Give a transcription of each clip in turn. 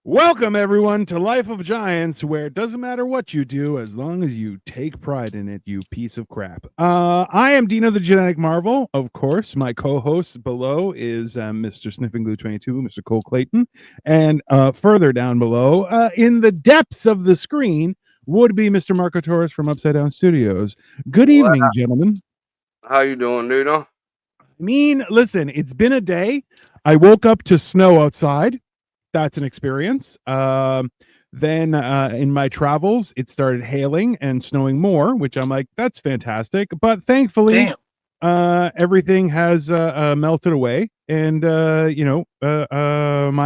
Welcome, everyone, to Life of Giants, where it doesn't matter what you do as long as you take pride in it, you piece of crap. I am Dino the Genetic Marvel. Of course, my co-host below is Mr. Sniffing Glue 22, Mr. Cole Clayton. And further down below, in the depths of the screen, would be Mr. Marco Torres from Upside Down Studios. Good evening, gentlemen. How you doing, Dino? I mean, listen, it's been a day. I woke up to snow outside. That's an experience. Then in my travels, it started hailing and snowing more, which I'm like, that's fantastic. But thankfully, everything has melted away, and my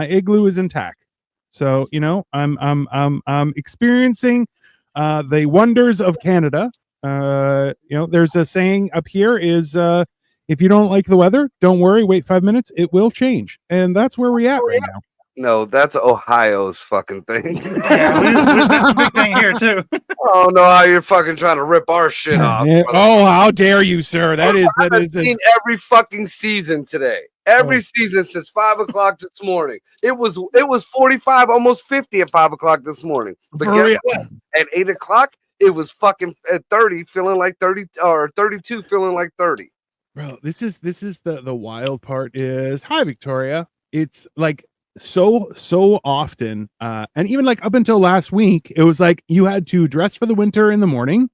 igloo is intact. So I'm experiencing the wonders of Canada. There's a saying up here is if you don't like the weather, don't worry, wait 5 minutes, it will change, and that's where we're at right now. No, that's Ohio's fucking thing. Yeah, that's a big thing here too. I don't know how you're fucking trying to rip our shit off. Oh, how dare you, sir? That is seen every fucking season today. Every season since 5 o'clock this morning. It was 45, almost 50 at 5 o'clock this morning. But guess what? At 8 o'clock, it was fucking at 30, feeling like 30, or 32, feeling like 30. Bro, this is the wild part is, hi Victoria. It's like so often, and even like up until last week, it was like you had to dress for the winter in the morning.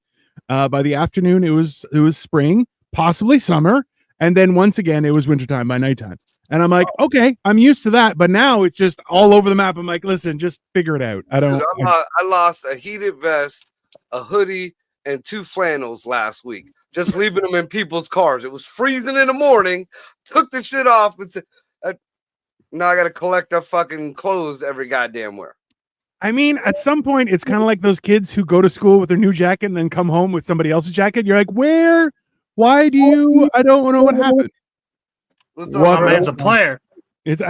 By the afternoon, it was spring, possibly summer, and then once again it was wintertime by nighttime. And I'm like, okay, I'm used to that, but now it's just all over the map. I'm like, listen, just figure it out. I lost a heated vest, a hoodie, and 2 flannels last week. Just leaving them in people's cars. It was freezing in the morning. Took the shit off. And said, now I got to collect our fucking clothes every goddamn where. I mean, at some point, it's kind of like those kids who go to school with their new jacket and then come home with somebody else's jacket. You're like, where? Why do you? I don't know what happened. Man's a player. It's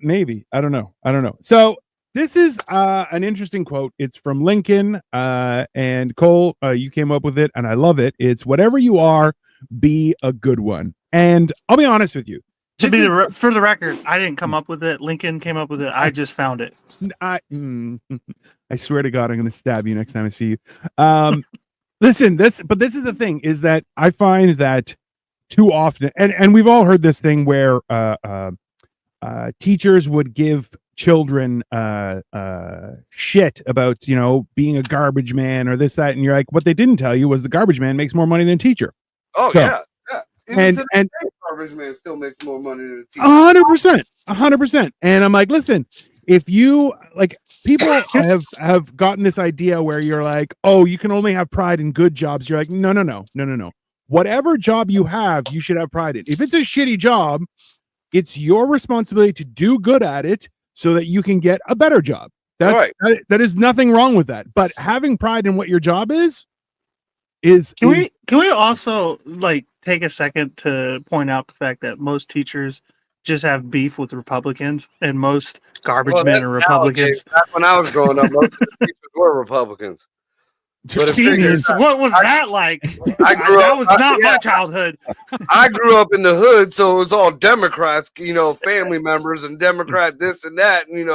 maybe. I don't know. So this is an interesting quote. It's from Lincoln, and Cole, you came up with it, and I love it. It's whatever you are, be a good one. And I'll be honest with you. For the record, I didn't come up with it. Lincoln came up with it. I just found it. I swear to God, I'm going to stab you next time I see you. Listen, this is the thing, is that I find that too often, and we've all heard this thing where teachers would give children shit about, being a garbage man or this, that, and you're like, what they didn't tell you was the garbage man makes more money than teacher. Oh, so, yeah. And garbage man still makes more money than the teacher. 100%. And I'm like, listen, if you like, people have gotten this idea where you're like, oh, you can only have pride in good jobs. You're like, no. Whatever job you have, you should have pride in. If it's a shitty job, it's your responsibility to do good at it so that you can get a better job. That's right. That is nothing wrong with that. But having pride in what your job is. Can we also like take a second to point out the fact that most teachers just have beef with Republicans, and most garbage men are Republicans? Back when I was growing up, most teachers were Republicans. But Jesus, what was that like? That was not my childhood. I grew up in the hood, so it was all Democrats, family members, and Democrat this and that, and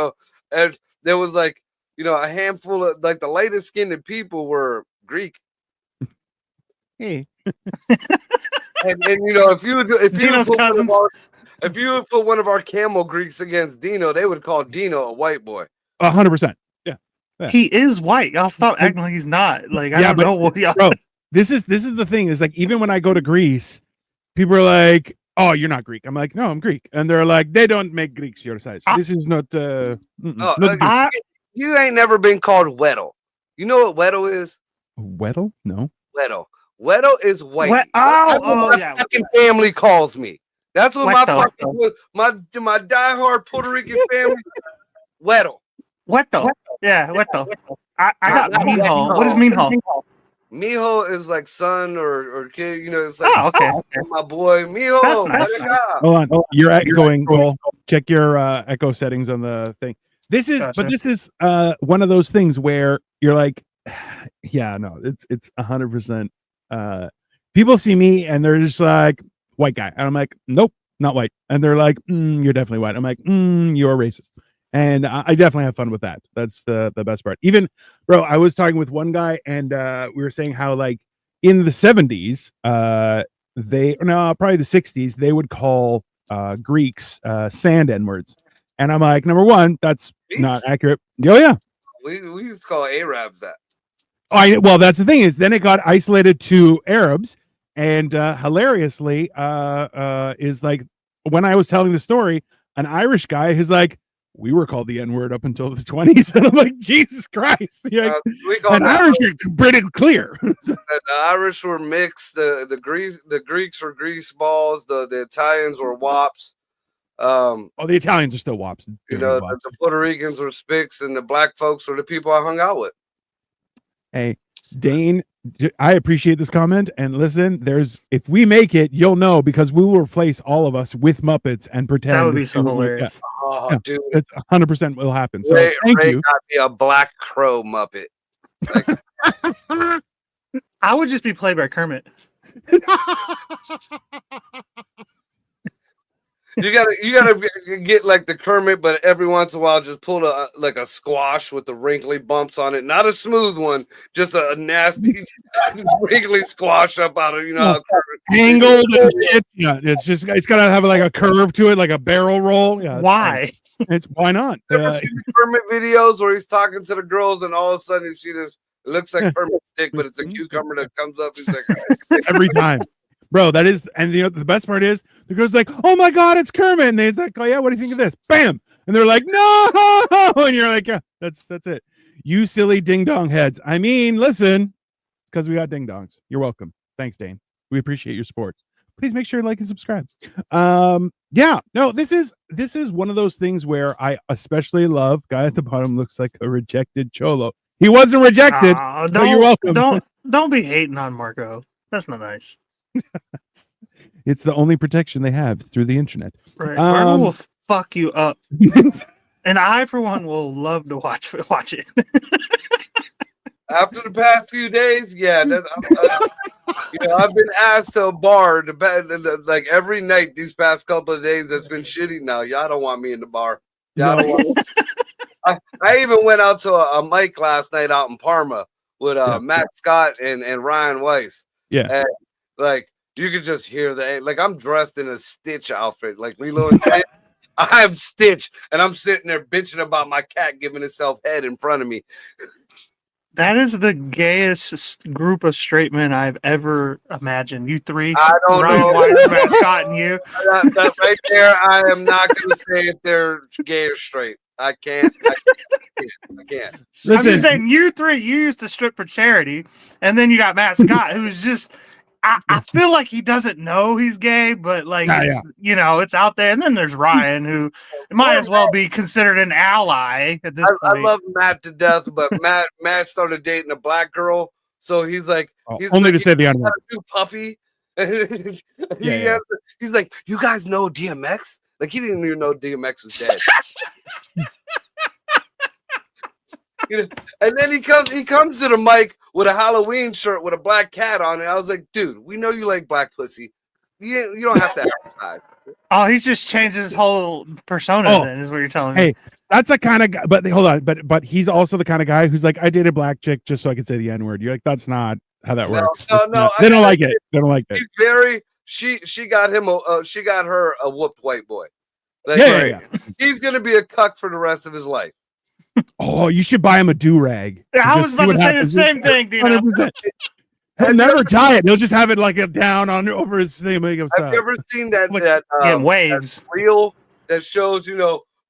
there was like, a handful of like the lightest skinned people were Greek. Hey. and if you Dino's cousins. If you would put one of our camel Greeks against Dino, they would call Dino a white boy. 100%. Yeah. He is white. Y'all stop acting like he's not. Like, I don't know what y'all. Bro, this is the thing, is like, even when I go to Greece, people are like, oh, you're not Greek. I'm like, no, I'm Greek. And they're like, they don't make Greeks your size. This is not you ain't never been called Weddle. You know what Weddle is? Weddle? No. Weddle. Weddle is white. That's what my fucking family calls me. That's what my diehard Puerto Rican family. Weddle. Weddle. Yeah, Weddle. I got Mijo. What is Mijo? Mijo is like son or kid. It's like, okay. My boy Mijo. Nice. Hold on. You're echoing. Cole. Check your echo settings on the thing. This is, Gotcha. But this is one of those things where you're like, yeah, no, it's 100%. People see me and they're just like, white guy, and I'm like, nope, not white. And they're like, you're definitely white. I'm like, you're racist. And I definitely have fun with that. That's the best part. Even, bro, I was talking with one guy and we were saying how like in the 70s, probably the 60s, they would call Greeks sand N-words. And I'm like, number one, that's not accurate. Oh, yeah. We used to call Arabs that. Well, that's the thing is then it got isolated to Arabs. And hilariously, is like when I was telling the story, an Irish guy who's like, we were called the N-word up until the 20s. And I'm like, Jesus Christ. Like, and Irish are pretty clear. The Irish were mixed. The Greeks were grease balls. The Italians were wops. The Italians are still wops. The Puerto Ricans were spics, and the black folks were the people I hung out with. Hey, Dane, I appreciate this comment. And listen, if we make it, you'll know because we will replace all of us with Muppets and pretend. That would be so hilarious. Oh, dude, it's 100% will happen. So Ray thank you. Got me a Black Crow Muppet. I would just be played by Kermit. You gotta get like the Kermit, but every once in a while just pull a squash with the wrinkly bumps on it. Not a smooth one, just a nasty wrinkly squash up out of angled and shit. Yeah, it's gotta have like a curve to it, like a barrel roll. Yeah. Why? Why not? Ever seen the Kermit videos where he's talking to the girls and all of a sudden you see this? It looks like Kermit's stick, but it's a cucumber that comes up. He's like every time. Bro, that is, and the best part is the girl's like, "Oh my god, it's Kermit!" And they's like, "Oh yeah, what do you think of this?" Bam, and they're like, "No!" And you're like, "Yeah, that's it." You silly ding dong heads. I mean, listen, because we got ding dongs. You're welcome. Thanks, Dane. We appreciate your support. Please make sure to like and subscribe. Yeah, no, this is one of those things where I especially love. Guy at the bottom looks like a rejected cholo. He wasn't rejected. So you're welcome. Don't be hating on Marco. That's not nice. It's the only protection they have through the internet. Right. Marco will fuck you up. And I, for one, will love to watch it. After the past few days, yeah, I've been asked to a bar like every night these past couple of days. That's been shitty. Now, y'all don't want me in the bar. Y'all don't want me. I even went out to a mic last night out in Parma with Matt Scott and Ryan Weiss. Yeah, and like you could just hear I'm dressed in a Stitch outfit, like Lilo and Stitch. I'm Stitch, and I'm sitting there bitching about my cat giving itself head in front of me. That is the gayest group of straight men I've ever imagined. You three, I don't know. Ryan, Matt Scott, and you. That right there, I am not going to say if they're gay or straight. I can't. Listen, I'm just saying, you three, you used to strip for charity, and then you got Matt Scott, who's just. I feel like he doesn't know he's gay, but it's out there. And then there's Ryan, who might as well be considered an ally at this point. I love Matt to death, but Matt started dating a black girl, so he's like, only to say the animal. Puppy. He's like, you guys know DMX? Like he didn't even know DMX was dead. And then he comes to the mic with a Halloween shirt with a black cat on it. I was like, dude, we know you like black pussy. You don't have to advertise. Oh, he's just changed his whole persona. Then is what you're telling me. Hey, that's the kind of guy. But hold on, but he's also the kind of guy who's like, I dated a black chick just so I could say the N-word. You're like, that's not how that works. No. They don't like it. They don't like it. He's very. She got him. She got her a whooped white boy. He's gonna be a cuck for the rest of his life. Oh, you should buy him a do-rag. I was about to say the same thing, Dino. He'll never tie it. He'll just have it like down on over his thing. Have you ever seen that waves that reel that shows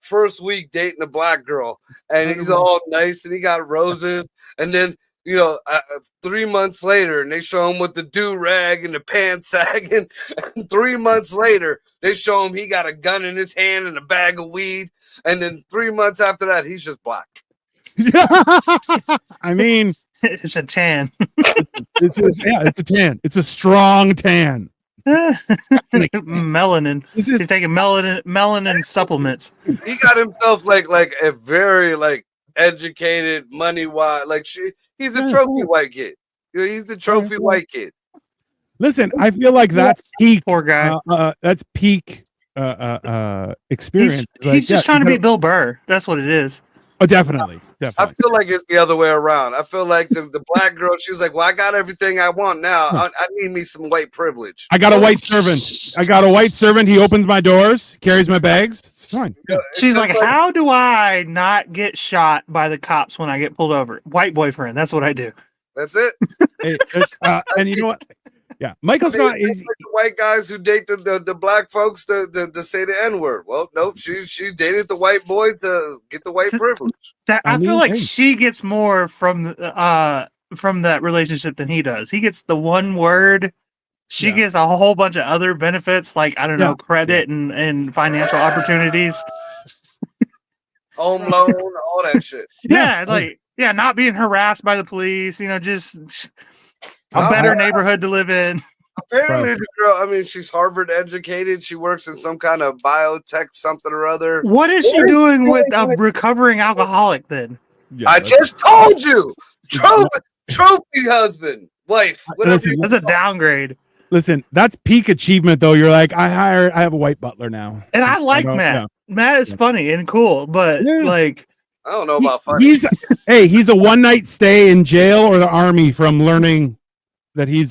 first week dating a black girl and he's all nice and he got roses and then 3 months later and they show him with the do-rag and the pants sagging and 3 months later they show him he got a gun in his hand and a bag of weed and then 3 months after that he's just black. I mean, it's a tan. It's a tan. It's a strong tan. Melanin. He's taking melanin supplements. He got himself like a very educated, money wise. He's a trophy white kid. He's the trophy white kid. Listen, I feel like that's peak. Poor guy. That's peak experience. He's just trying to be Bill Burr. That's what it is. Oh, definitely. I feel like it's the other way around. I feel like the black girl, she was like, well, I got everything I want now. I need me some white privilege. I got a white servant. He opens my doors, carries my bags. It's fine. Yeah. She's like, how do I not get shot by the cops when I get pulled over? White boyfriend. That's what I do. That's it. Hey, and you know what? Yeah, Michael Scott is like the white guys who date the black folks to say the N-word. Well, nope, she dated the white boy to get the white privilege. I feel like she gets more from that relationship than he does. He gets the one word. She gets a whole bunch of other benefits, like I don't know, credit and financial opportunities, home loan, all that shit. Not being harassed by the police. Just a better neighborhood to live in. Apparently, the girl, I mean, she's Harvard educated. She works in some kind of biotech something or other. What is she doing with a recovering alcoholic then? Yeah, I just told you. Trophy husband, wife. That's a downgrade. Listen, that's peak achievement, though. You're like, I have a white butler now. And I like Matt. Yeah. Matt is funny and cool, but like... I don't know about funny. He's a one-night stay in jail or the army from learning that he's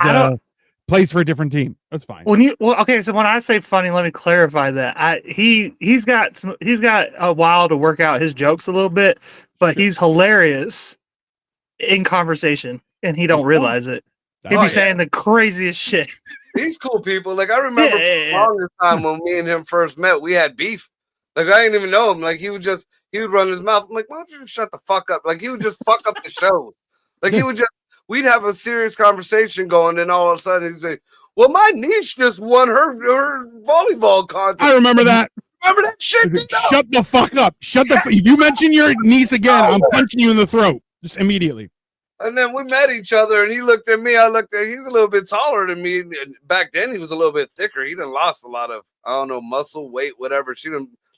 plays for a different team. That's fine. So when I say funny, let me clarify that. He's got a while to work out his jokes a little bit, but he's hilarious in conversation, and he don't realize it. He'd be saying the craziest shit. He's cool people. Like I remember for the longest time when me and him first met, we had beef. Like I didn't even know him. Like he would run his mouth. I'm like, why don't you just shut the fuck up? Like he would just fuck up the show. Like we'd have a serious conversation going, and all of a sudden he'd say, well, my niece just won her volleyball contest. I remember that. Remember that shit? Shut the fuck up. If you mention your niece again, I'm punching you in the throat. Just immediately. And then we met each other, and he looked at me. I looked at. He's a little bit taller than me. And back then, he was a little bit thicker. He done lost a lot of, I don't know, muscle, weight, whatever.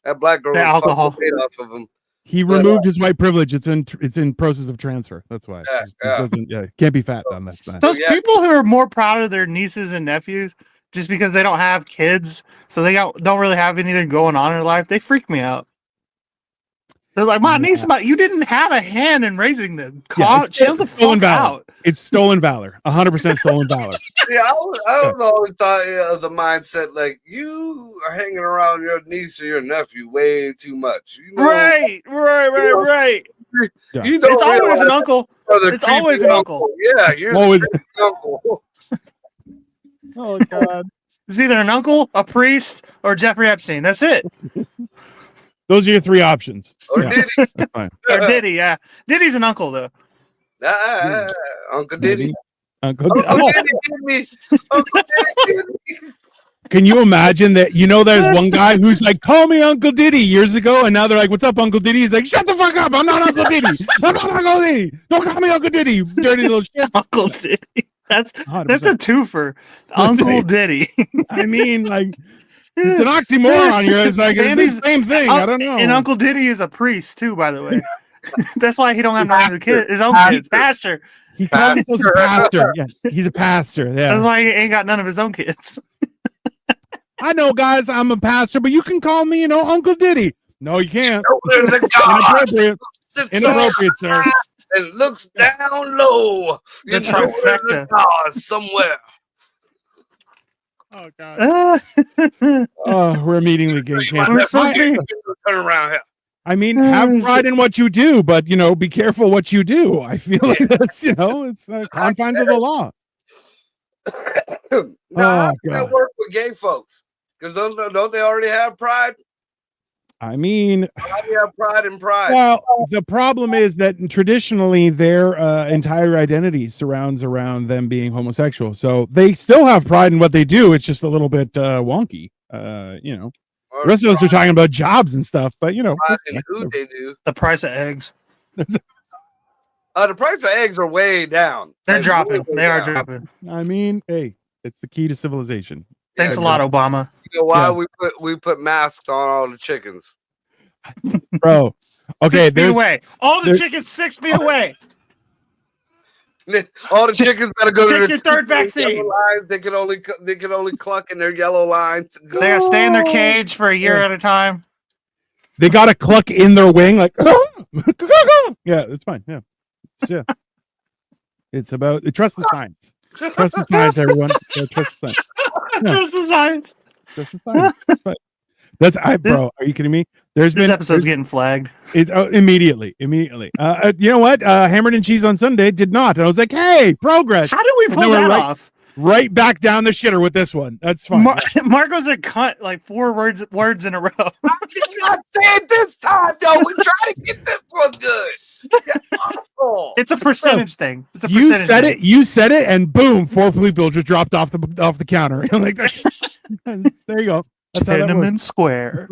That black girl alcohol weight off of him. He removed his white privilege. It's in process of transfer. That's why. Can't be fat on that. Those people who are more proud of their nieces and nephews just because they don't have kids, so they don't really have anything going on in their life, they freak me out. They're like, my niece, you didn't have a hand in raising them. Chill the fuck out. It's stolen valor. 100% stolen valor. Yeah, I was always thought of the mindset like you are hanging around your niece or your nephew way too much. You know, right. Yeah. It's always an uncle. It's always an uncle. Yeah, you're always an uncle. Oh God! It's either an uncle, a priest, or Jeffrey Epstein. That's it. Those are your three options. Or Diddy. That's fine. Or Diddy, yeah. Diddy's an uncle, though. Uncle Diddy. Uncle Diddy did me. Uncle Diddy did me. Can you imagine that? There's one guy who's like, call me Uncle Diddy years ago, and now they're like, what's up, Uncle Diddy? He's like, shut the fuck up. I'm not Uncle Diddy. I'm not Uncle Diddy. Don't call me Uncle Diddy, you dirty little shit. Uncle Diddy. That's a twofer. Uncle Diddy. I mean, like, it's an oxymoron here. It's like it's the same thing. I don't know. And Uncle Diddy is a priest too, by the way. That's why he don't have none of his own kids. Pastor. He calls himself a pastor. Yes, he's a pastor. Yeah. That's why he ain't got none of his own kids. I know, guys. I'm a pastor, but you can call me, Uncle Diddy. No, you can't. There's a God. Inappropriate, sir. It looks down low. The trifecta. Somewhere. Oh God! We're immediately getting canceled. Turn around here. I mean, have pride in what you do, but be careful what you do. I feel like that's it's confines of the law. Now, how does that work with gay folks? Because don't they already have pride? I mean, how do you have pride and pride? Well, the problem is that traditionally their entire identity surrounds around them being homosexual. So they still have pride in what they do. It's just a little bit wonky. The rest of us are talking about jobs and stuff, but pride in who they do. The price of eggs. The price of eggs are way down. They're dropping. They are dropping. I mean, hey, it's the key to civilization. Thanks a lot, Obama. You know why we put masks on all the chickens? Bro. Okay. 6 feet away. All the chickens 6 feet away. All the chickens gotta go to Take their your third vaccine. yellow lines. They can only cluck in their yellow lines. They gotta stay in their cage for a year at a time. They gotta cluck in their wing like yeah, it's fine. Yeah. It's about trust the science. Trust the science, everyone. Yeah, trust the science. Trust the science. Trust the science. That's bro. Are you kidding me? This episode's getting flagged. It's immediately. You know what? Hammered and Cheese on Sunday did not. And I was like, hey, progress. How did we pull that off? Right back down the shitter with this one. That's fine. Marco's a cunt like 4 words in a row. I did not say it this time, though. We're trying to get this one good. It's a percentage thing. It's a you percentage said thing. it. You said it, and boom, 4 people just dropped off the counter. I'm like, there you go. Cinnamon Square.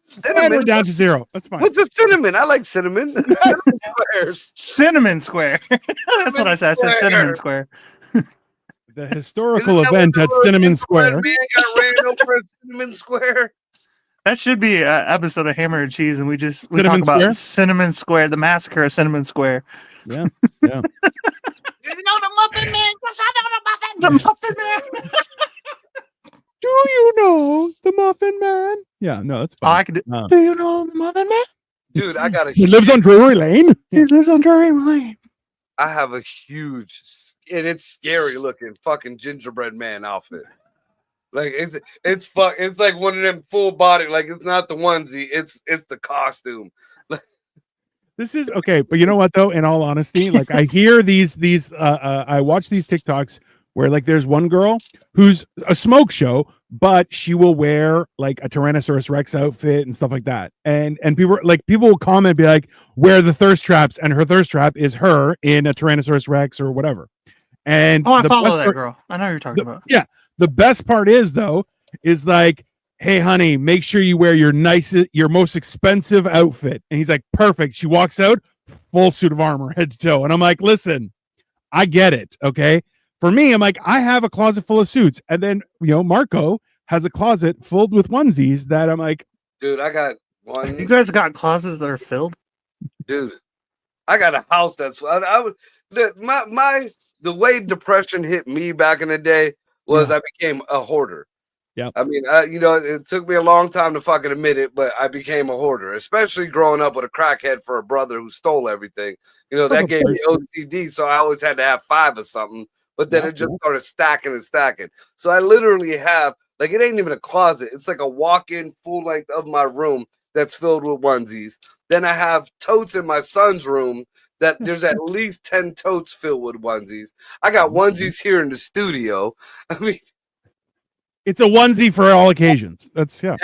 Cinnamon. We're down to 0. That's fine. What's a cinnamon? I like cinnamon. Cinnamon squares. Cinnamon Square. That's what I said. I said Cinnamon Square. The historical event at Cinnamon Square. Man got ran over at Cinnamon Square. That should be an episode of Hammer and Cheese, and we talk Cinnamon about Square? Cinnamon Square, the massacre of Cinnamon Square. Yeah. You know the Muffin Man? Yes, I know the Muffin. The Muffin Man. Do you know the Muffin Man? Yeah, no, that's Oh, fine. I could do. Do you know the Muffin Man? Dude, I got a. He lives on Drury Lane. He lives on Drury Lane. I have a huge, and it's scary looking fucking gingerbread man outfit. Like it's like one of them full body. Like it's not the onesie. It's the costume. This is okay, but you know what though? In all honesty, like I hear these I watch these TikToks where like there's one girl who's a smoke show, but she will wear like a Tyrannosaurus Rex outfit and stuff like that. And people will comment and be like, wear the thirst traps, and her thirst trap is her in a Tyrannosaurus Rex or whatever. And I follow that girl. I know who you're talking about. Yeah. The best part is though, is like, hey honey, make sure you wear your most expensive outfit. And he's like, perfect. She walks out, full suit of armor, head to toe. And I'm like, listen, I get it. Okay. For me, I'm like, I have a closet full of suits. And then, Marco has a closet filled with onesies that I'm like, dude, I got one. You guys got closets that are filled? Dude, I got a house that's the way depression hit me back in the day was I became a hoarder. Yeah. I mean, it took me a long time to fucking admit it, but I became a hoarder, especially growing up with a crackhead for a brother who stole everything. That gave me OCD, so I always had to have 5 of something, but then it just started stacking and stacking. So I literally have, like, it ain't even a closet. It's like a walk-in full length of my room that's filled with onesies. Then I have totes in my son's room that there's at least 10 totes filled with onesies. I got onesies here in the studio. I mean, it's a onesie for all occasions. That's yeah.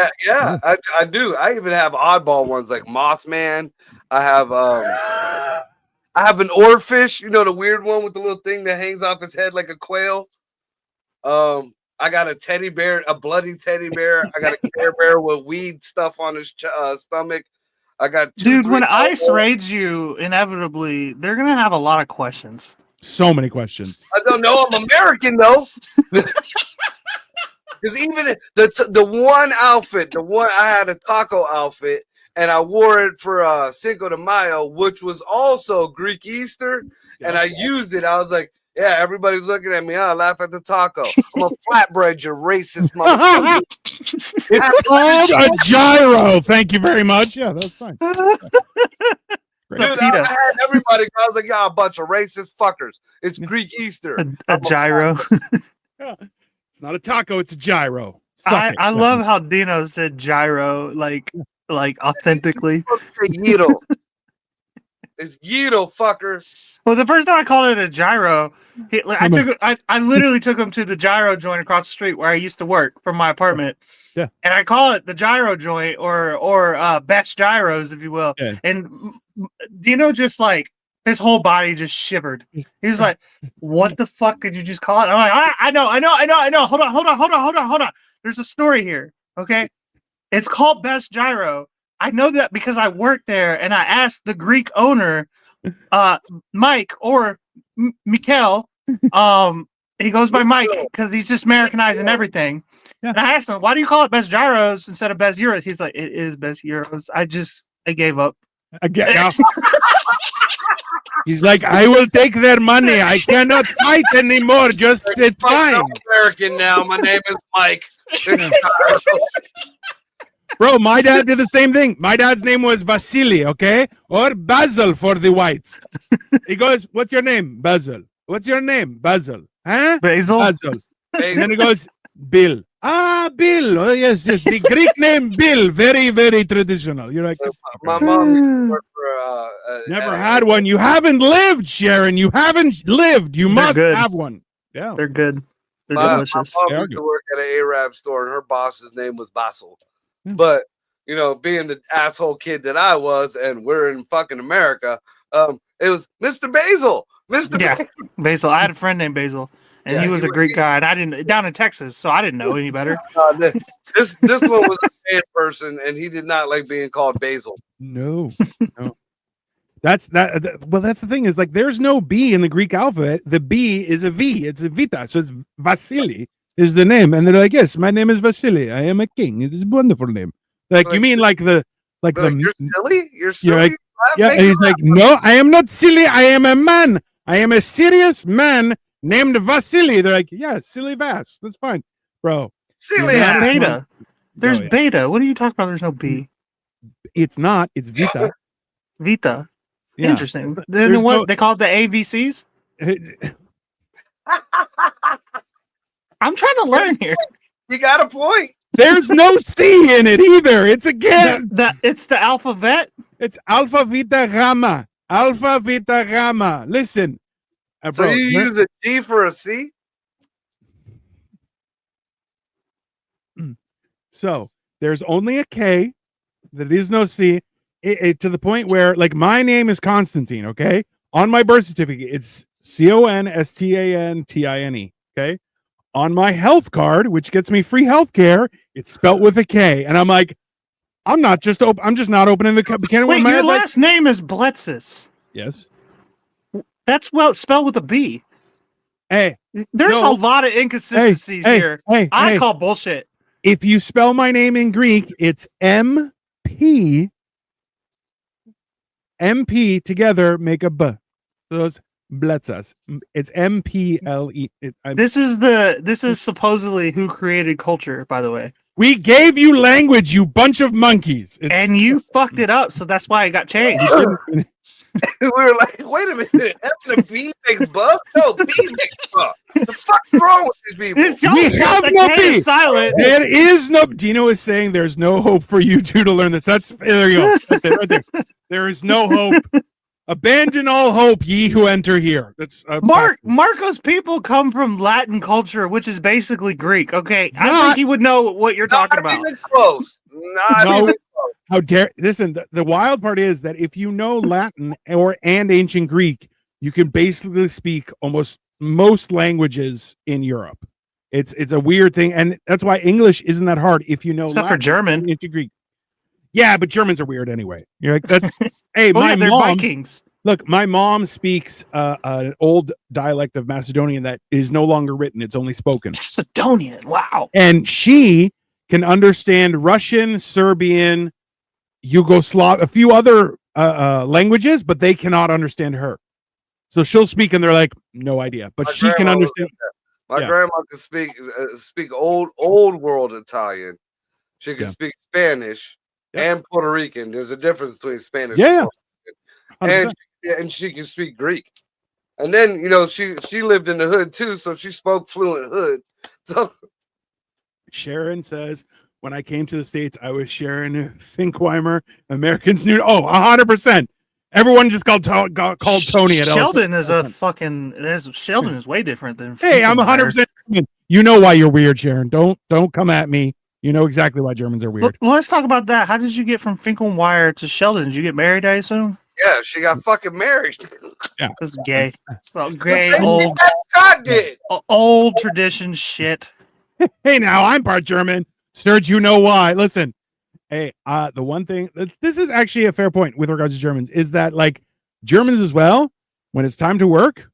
I do. I even have oddball ones like Mothman. I have an oarfish, the weird one with the little thing that hangs off his head like a quail. I got a teddy bear, a bloody teddy bear. I got a Care Bear with weed stuff on his stomach. I got when ICE raids you, inevitably they're gonna have a lot of questions. So many questions. I don't know. I'm American though. Because even the one outfit, I had a taco outfit, and I wore it for Cinco de Mayo, which was also Greek Easter, and I used it. I was like, yeah, everybody's looking at me. I laugh at the taco. I'm a flatbread, you racist motherfucker. It's called a gyro. Thank you very much. Yeah, that's fine. Dude, I had everybody. I was like, y'all a bunch of racist fuckers. It's Greek Easter. A gyro. Yeah. It's not a taco, it's a gyro. I love how Dino said gyro, like authentically. It's gyro, fucker. Well, the first time I called it a gyro, I literally took him to the gyro joint across the street where I used to work from my apartment. Yeah. And I call it the gyro joint or best gyros, if you will. Yeah. And Dino just like his whole body just shivered. He was like, "What the fuck did you just call it?" I'm like, I know. Hold on. There's a story here. Okay. It's called Best Gyro. I know that because I worked there and I asked the Greek owner, Mike or Mikhail. He goes by Mike because he's just Americanizing everything. Yeah. And I asked him, why do you call it Best Gyros instead of Best Euros? He's like, it is Best Euros. I gave up. I He's like, I will take their money. I cannot fight anymore. Just it's fine. I'm American now. My name is Mike. Bro, my dad did the same thing. My dad's name was Vasily, okay? Or Basil for the whites. He goes, what's your name? Basil. What's your name? Basil. Huh? Basil. Basil. And then he goes, Bill. Ah, Bill. Oh, yes. The Greek name Bill. Very, very traditional. You're like, my mom used to work for never had one. You haven't lived, Sharon. You haven't lived. You must good. have one. Yeah. They're good. They're my delicious. mom used to work at an Arab store, and her boss's name was Basil. But being the asshole kid that I was, and we're in fucking America, it was Mr. Basil. Basil. I had a friend named Basil, and he was a Greek guy, and I didn't down in Texas, so I didn't know any better. This one was a sand person, and he did not like being called Basil. No. That's the thing is like there's no B in the Greek alphabet. The B is a V. It's a Vita. So it's Vasily is the name, and they're like, yes, my name is Vasily. I am a king. It is a wonderful name. Like you mean like the you're silly? You're silly? Like, yeah, and he's like, no, I am not silly. I am a man. I am a serious man named Vasily. They're like, yeah, silly Vas. That's fine, bro. Silly Beta. There's Beta. What are you talking about? There's no B. It's not. It's Vita. Vita. Yeah. Interesting. Then what they call it the AVCs? I'm trying to learn here. You got a point. There's no C in it either. It's again. It's the alphabet. It's Alpha Vita Gamma. Alpha Vita Gamma. Listen. So bro, you use a G for a C? So there's only a K. There is no C. To the point where, like, my name is Constantine, okay? On my birth certificate, it's CONSTANTINE, okay? On my health card, which gets me free health care, it's spelt with a K. And I'm like, I'm just not opening the can. Wait, your last name is Bletsis. Yes. That's spelled with a B. Hey. There's a lot of inconsistencies here. I call bullshit. If you spell my name in Greek, it's MP. MP together make a B. So those Bletzas. It's MPLE. This is supposedly who created culture, by the way. We gave you language, you bunch of monkeys. And you fucked it up, so that's why it got changed. We were like, wait a minute, F and B makes buff? No, B makes buff. The fuck's wrong with these people? We have no B. Silent. There is no. Dino is saying there's no hope for you two to learn this. There you go. Right there. There is no hope. Abandon all hope, ye who enter here. That's Marco's people come from Latin culture, which is basically Greek. Okay, I think he would know what you're talking about. Even close. Not even close. How dare listen? The wild part is that if you know Latin and ancient Greek, you can basically speak almost most languages in Europe. It's a weird thing, and that's why English isn't that hard if you know. Except Latin for German, and ancient Greek. Yeah, but Germans are weird anyway. You're like, that's hey, they're mom, Vikings. Look, my mom speaks an old dialect of Macedonian that is no longer written; it's only spoken. Macedonian, wow. And she can understand Russian, Serbian, Yugoslav, a few other languages, but they cannot understand her. So she'll speak, and they're like, no idea, but she can understand. My grandma can speak old world Italian. She can speak Spanish and Puerto Rican. There's a difference between Spanish and Puerto Rican. And she can speak Greek. And then she lived in the hood too, so she spoke fluent hood. So Sharon says, when I came to the States, I was Sharon Finkweimer, Americans New. 100%. Everyone just called Tony at Sheldon is a fucking. Sheldon is way different than. Hey, I'm 100%. You know why you're weird, Sharon. Don't come at me. You know exactly why Germans are weird. Well, let's talk about that. How did you get from Finkelmeyer to Sheldon? Did you get married, I assume? Yeah, she got fucking married. Yeah, it's gay. So gay, old. God did. Old tradition shit. Hey, now I'm part German. Serge, you know why. Listen, hey, the one thing, this is actually a fair point with regards to Germans, is that like Germans as well, when it's time to work,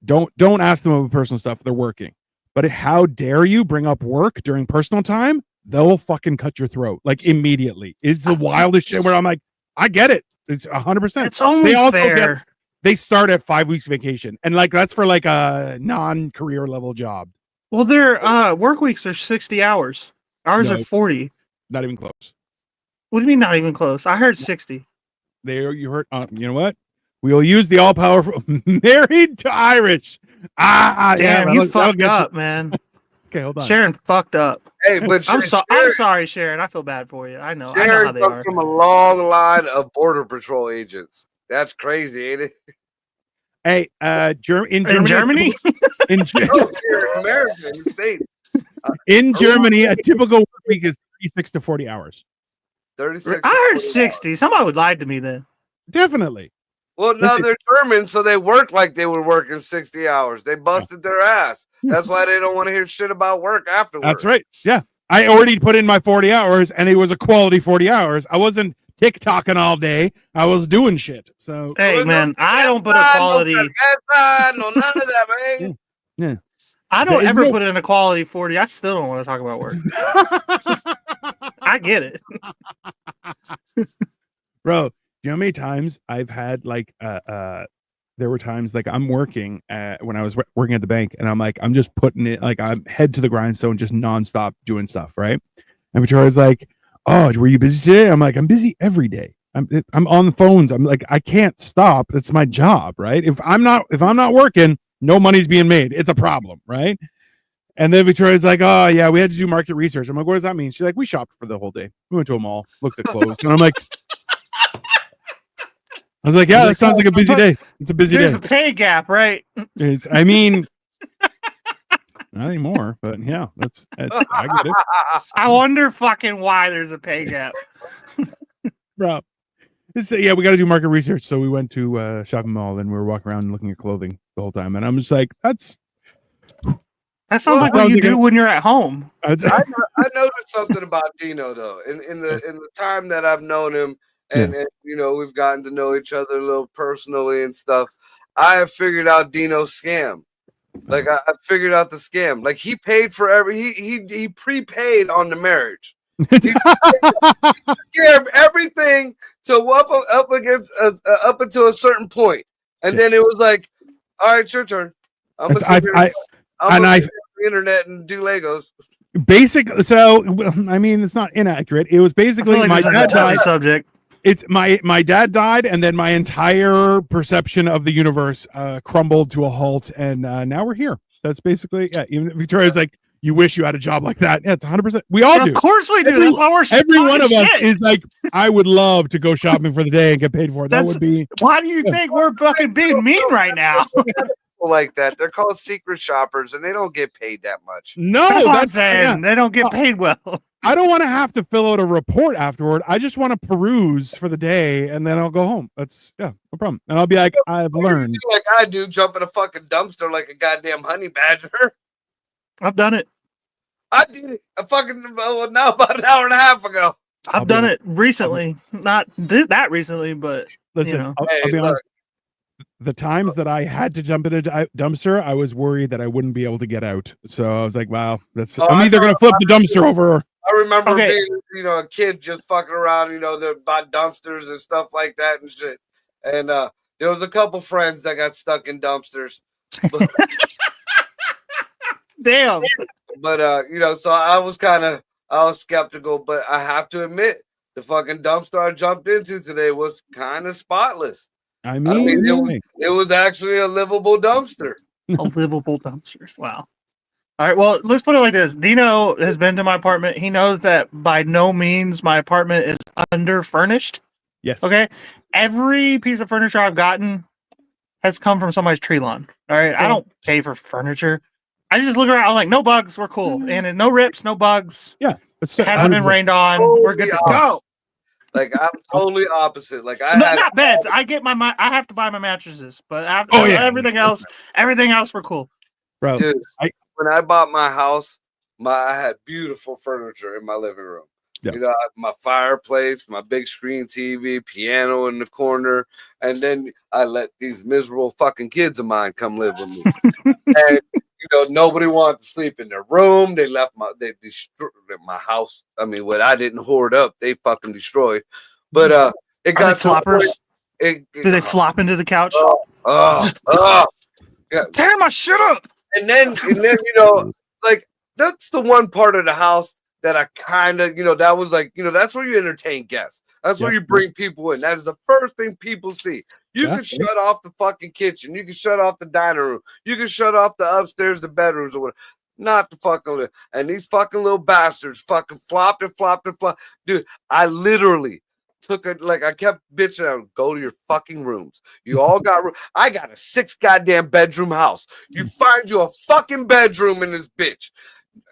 don't ask them about personal stuff. They're working. But how dare you bring up work during personal time? They'll fucking cut your throat like immediately. It's the wildest shit where I'm like, I get it. It's 100%. It's only fair. they start at 5 weeks vacation, and like that's for like a non-career level job. Well, their work weeks are 60 hours. Ours are 40. Not even close. What do you mean not even close? I heard 60. There, you heard. You know what? We will use the all-powerful Married to Irish. Damn, you fucked up, man. Okay, hold on. Sharon fucked up. Hey, but I'm sorry, Sharon. I feel bad for you. I know. Sharon I know how they comes are. from a long line of border patrol agents. That's crazy, ain't it? Hey, in Germany, in America, in the States. In Germany, a typical work week is 36 to 40 hours. 36. I heard 60. Somebody would lie to me then. Definitely. Well, no, they're German, so they work like they were working 60 hours. They busted their ass. That's why they don't want to hear shit about work afterwards. That's right. Yeah. I already put in my 40 hours, and it was a quality 40 hours. I wasn't TikToking all day. I was doing shit. So, hey, man, I don't put a quality. No, none of that, man. Yeah. I don't ever put in a quality 40. I still don't want to talk about work. I get it. Bro, you know how many times I've had like there were times like I'm working when I was working at the bank, and I'm like, I'm just putting it like I'm head to the grindstone, just nonstop doing stuff, right? And Victoria's like, "Oh, were you busy today?" I'm like, "I'm busy every day. I'm on the phones. I'm like, I can't stop. That's my job, right? If I'm not working, no money's being made. It's a problem, right?" And then Victoria's like, "Oh yeah, we had to do market research." I'm like, "What does that mean?" She's like, "We shopped for the whole day. We went to a mall, looked at clothes." And I'm like, I was like, "Yeah, that sounds like a busy day. It's a busy day." There's a pay gap, right? I mean, not anymore, but yeah, I get it. I wonder fucking why there's a pay gap. Bro. Yeah, we got to do market research. So we went to shopping mall, and we were walking around looking at clothing the whole time. And I'm just like, that sounds like what you do when you're at home. I noticed something about Dino though. In the time that I've known him, and you know, we've gotten to know each other a little personally and stuff. I have figured out Dino's scam. Like I figured out the scam. Like he paid for he prepaid on the marriage. He everything to up against up until a certain point, and then it was like, all right, your turn. I'm gonna the internet and do Legos. Basically, so I mean, it's not inaccurate. It was basically like my dad died. Subject. It's my dad died, and then my entire perception of the universe crumbled to a halt, and now we're here. That's basically even Victoria's like, you wish you had a job like that. Yeah, it's 100%. We all do. Of course we do. That's why we're every one of us is like, I would love to go shopping for the day and get paid for it. That would be. Why do you think we're fucking being mean right now? Like that, they're called secret shoppers, and they don't get paid that much. No, that's what I'm saying. Yeah. They don't get paid well. I don't want to have to fill out a report afterward. I just want to peruse for the day, and then I'll go home. That's no problem. And I'll be like, I've learned. Like I do, jump in a fucking dumpster like a goddamn honey badger. I've done it. I did it. Now about an hour and a half ago. I've done it recently. Not that recently, but listen, you know. I'll be honest. The times that I had to jump in a dumpster, I was worried that I wouldn't be able to get out. So I was like, wow, I'm either going to flip the dumpster over. I remember being, a kid just fucking around, by dumpsters and stuff like that and shit. And there was a couple friends that got stuck in dumpsters. Damn. But, so I was skeptical, but I have to admit, the fucking dumpster I jumped into today was kind of spotless. I mean it was actually a livable dumpster. A livable dumpster. Wow. All right. Well, let's put it like this. Dino has been to my apartment. He knows that by no means my apartment is under furnished. Yes. Okay. Every piece of furniture I've gotten has come from somebody's tree lawn. All right. I don't pay for furniture. I just look around. I'm like, no bugs. We're cool. And no rips, no bugs. Yeah. Hasn't been rained on. We're good to go. Like I'm totally opposite. Like not beds. I have to buy my mattresses, but after everything else we're cool. Bro, dude, when I bought my house, I had beautiful furniture in my living room. Yeah. My fireplace, my big screen TV, piano in the corner, and then I let these miserable fucking kids of mine come live with me. And nobody wanted to sleep in their room. They destroyed my house. I mean, what I didn't hoard up, they fucking destroyed. But it got floppers. Do they flop into the couch? Yeah. Tear my shit up. And then like that's the one part of the house that I kind of, that was like, that's where you entertain guests. That's where you bring people in. That is the first thing people see. You can shut off the fucking kitchen. You can shut off the dining room. You can shut off the upstairs, the bedrooms, or whatever. Not the fucking, and these fucking little bastards fucking flopped and flopped and flopped. Dude, I literally took it, like, I kept bitching out, go to your fucking rooms. You all got room. I got a 6 goddamn bedroom house. You find you a fucking bedroom in this bitch.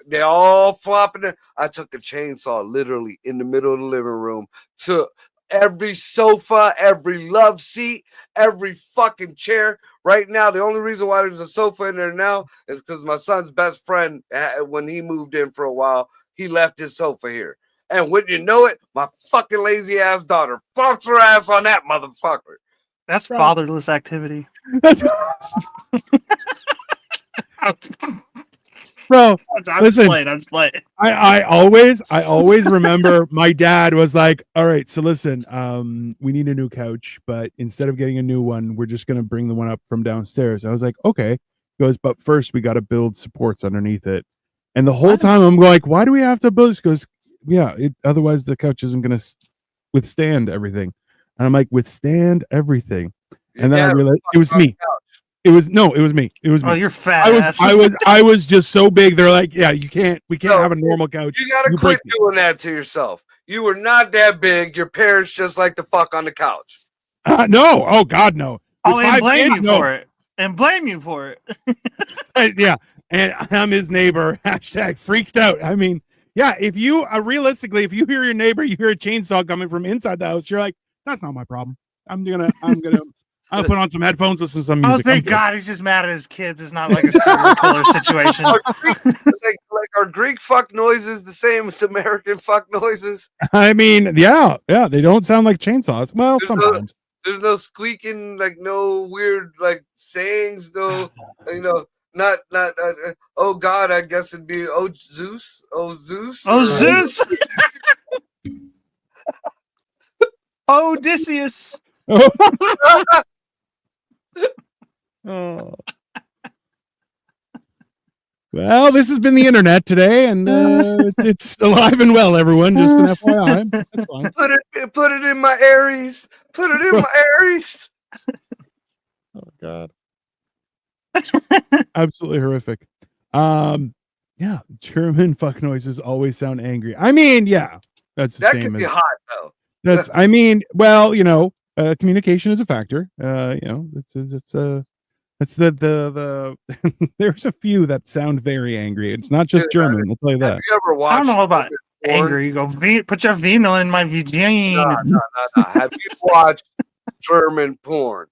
They all flopping it. I took a chainsaw literally in the middle of the living room to every sofa, every love seat, every fucking chair. Right now, the only reason why there's a sofa in there now is because my son's best friend, when he moved in for a while, he left his sofa here. And wouldn't you know it, my fucking lazy ass daughter fucks her ass on that motherfucker. That's fatherless activity. Bro, I'm listen, just playing. I always remember my dad was like, all right, so listen, we need a new couch, but instead of getting a new one, we're just going to bring the one up from downstairs. I was like, okay. He goes, but first we got to build supports underneath it. And the whole time I'm like, why do we have to build this? He goes, yeah, otherwise the couch isn't going to withstand everything. And I'm like, withstand everything. And then I realized it was me. It was me. Oh, you're fat. I was just so big. They're like, yeah, we can't have a normal couch. You gotta quit doing that to yourself. You were not that big. Your parents just like to fuck on the couch. No. Oh God, no. And blame you for it. And blame you for it. Yeah. And I'm his neighbor. # freaked out. I mean, yeah, if you realistically, if you hear your neighbor, you hear a chainsaw coming from inside the house, you're like, that's not my problem. I'll put on some headphones, listen to some music. Oh, thank God, he's just mad at his kids. It's not like a serial killer situation. Like are Greek fuck noises the same as American fuck noises? I mean, yeah, they don't sound like chainsaws. Well, sometimes. There's no squeaking, like no weird like sayings, no, not oh God, I guess it'd be Zeus. Odysseus. Oh. Well, this has been the internet today, and it's alive and well, everyone. Just an FYI. That's fine. Put it in my Aries. Put it in my Aries. Oh God. Absolutely horrific. Yeah, German fuck noises always sound angry. I mean, yeah, that's the that same. That could be hot though. That's. I mean, well, communication is a factor. It's the there's a few that sound very angry. It's not just German. I'll tell you that. Have you ever watched? I don't know about angry. You go put your vino in my vagina. No. Have you watched German porn?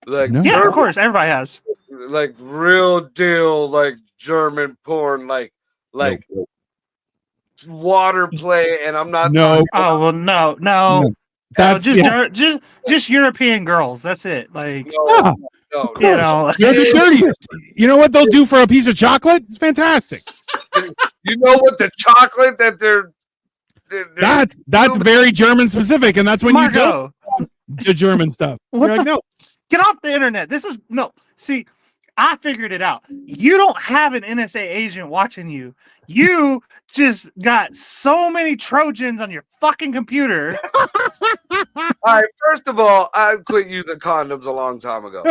Like no. Yeah, of course, everybody has. Like real deal, like German porn, like water play, and I'm not. No. Oh well, no. That's just European girls. That's it. Like no. You're the dirtiest. You know what they'll do for a piece of chocolate? It's fantastic. You know what the chocolate that they're that's very German specific, and that's when Marco. You do the German stuff. No, get off the internet. This is no. See, I figured it out. You don't have an NSA agent watching you. You just got so many Trojans on your fucking computer. All right, first of all, I quit using condoms a long time ago.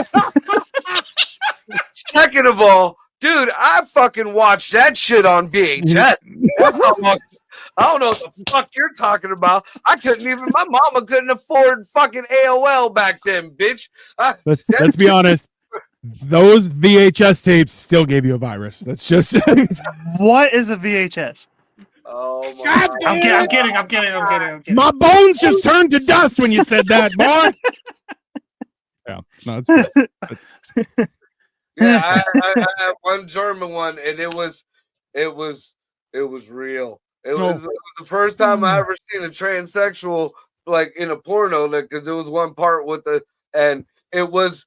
Second of all, dude, I fucking watched that shit on VHS. That's how long. I don't know what the fuck you're talking about. My mama couldn't afford fucking AOL back then, bitch. Let's be honest. Those VHS tapes still gave you a virus. That's just what is a VHS? Oh my God. I'm kidding. My bones just turned to dust when you said that, boy. Yeah, no, it's yeah. I had one German one, and it was real. It was the first time I ever seen a transsexual like in a porno, because there was one part and it was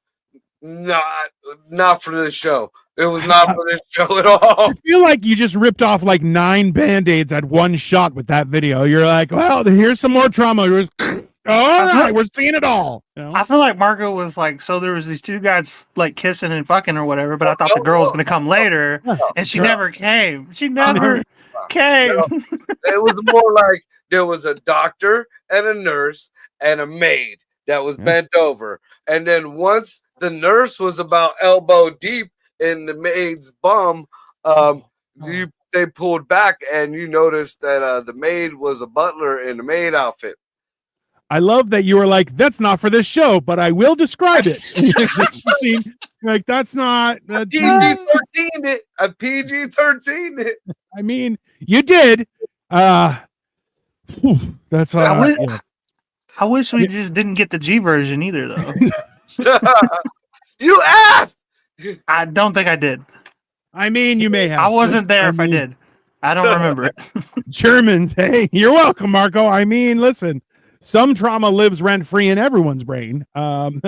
not for this show. It was not for this show at all. I feel like you just ripped off like 9 Band-Aids at one shot with that video. You're like, well, here's some more trauma. All right, we're seeing it all. You know? I feel like Marco was like, so there was these two guys like kissing and fucking or whatever, but I thought the girl was gonna come later, and she never came. She never came. It was more like there was a doctor and a nurse and a maid that was bent over, and then once the nurse was about elbow deep in the maid's bum, they pulled back, and you noticed that the maid was a butler in the maid outfit. I love that you were like, that's not for this show, but I will describe it. Like, that's not PG-13 it. A PG-13 it. I mean, you did. That's I wish we just didn't get the G version either, though. You asked. I don't think I did. I mean, you may have. I wasn't there if I did. I don't remember it. Germans, hey, you're welcome, Marco. I mean, listen. Some trauma lives rent free in everyone's brain. And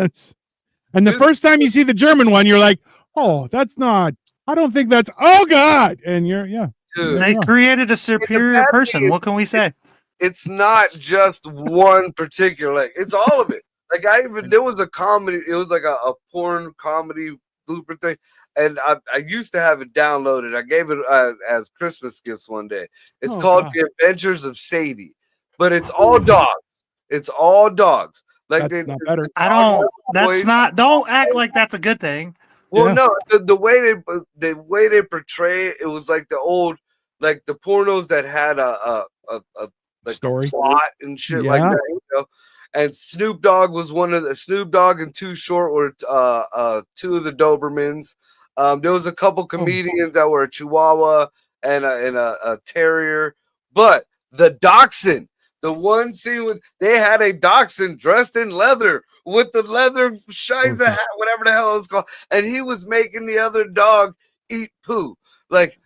the first time you see the German one, you're like, "Oh, that's not. I don't think that's. Oh God!" And Dude, they created a superior person. What can we say? It's not just one particular. Like, it's all of it. Like there was a comedy. It was like a porn comedy blooper thing, and I used to have it downloaded. I gave it as Christmas gifts one day. It's called The Adventures of Sadie, but it's all dogs. It's all dogs. Like that's not better. I don't. That's not. Don't act like that's a good thing. Well, no, the way they portray it, it was like the old, like the pornos that had a like story, plot and shit like that. You know? And Snoop Dogg was one of the Snoop Dogg and Too Short were two of the Dobermans. There was a couple comedians that were a Chihuahua and a Terrier, but the Dachshund. The one scene with they had a dachshund dressed in leather with the leather shizer hat, whatever the hell it's called, and he was making the other dog eat poo, and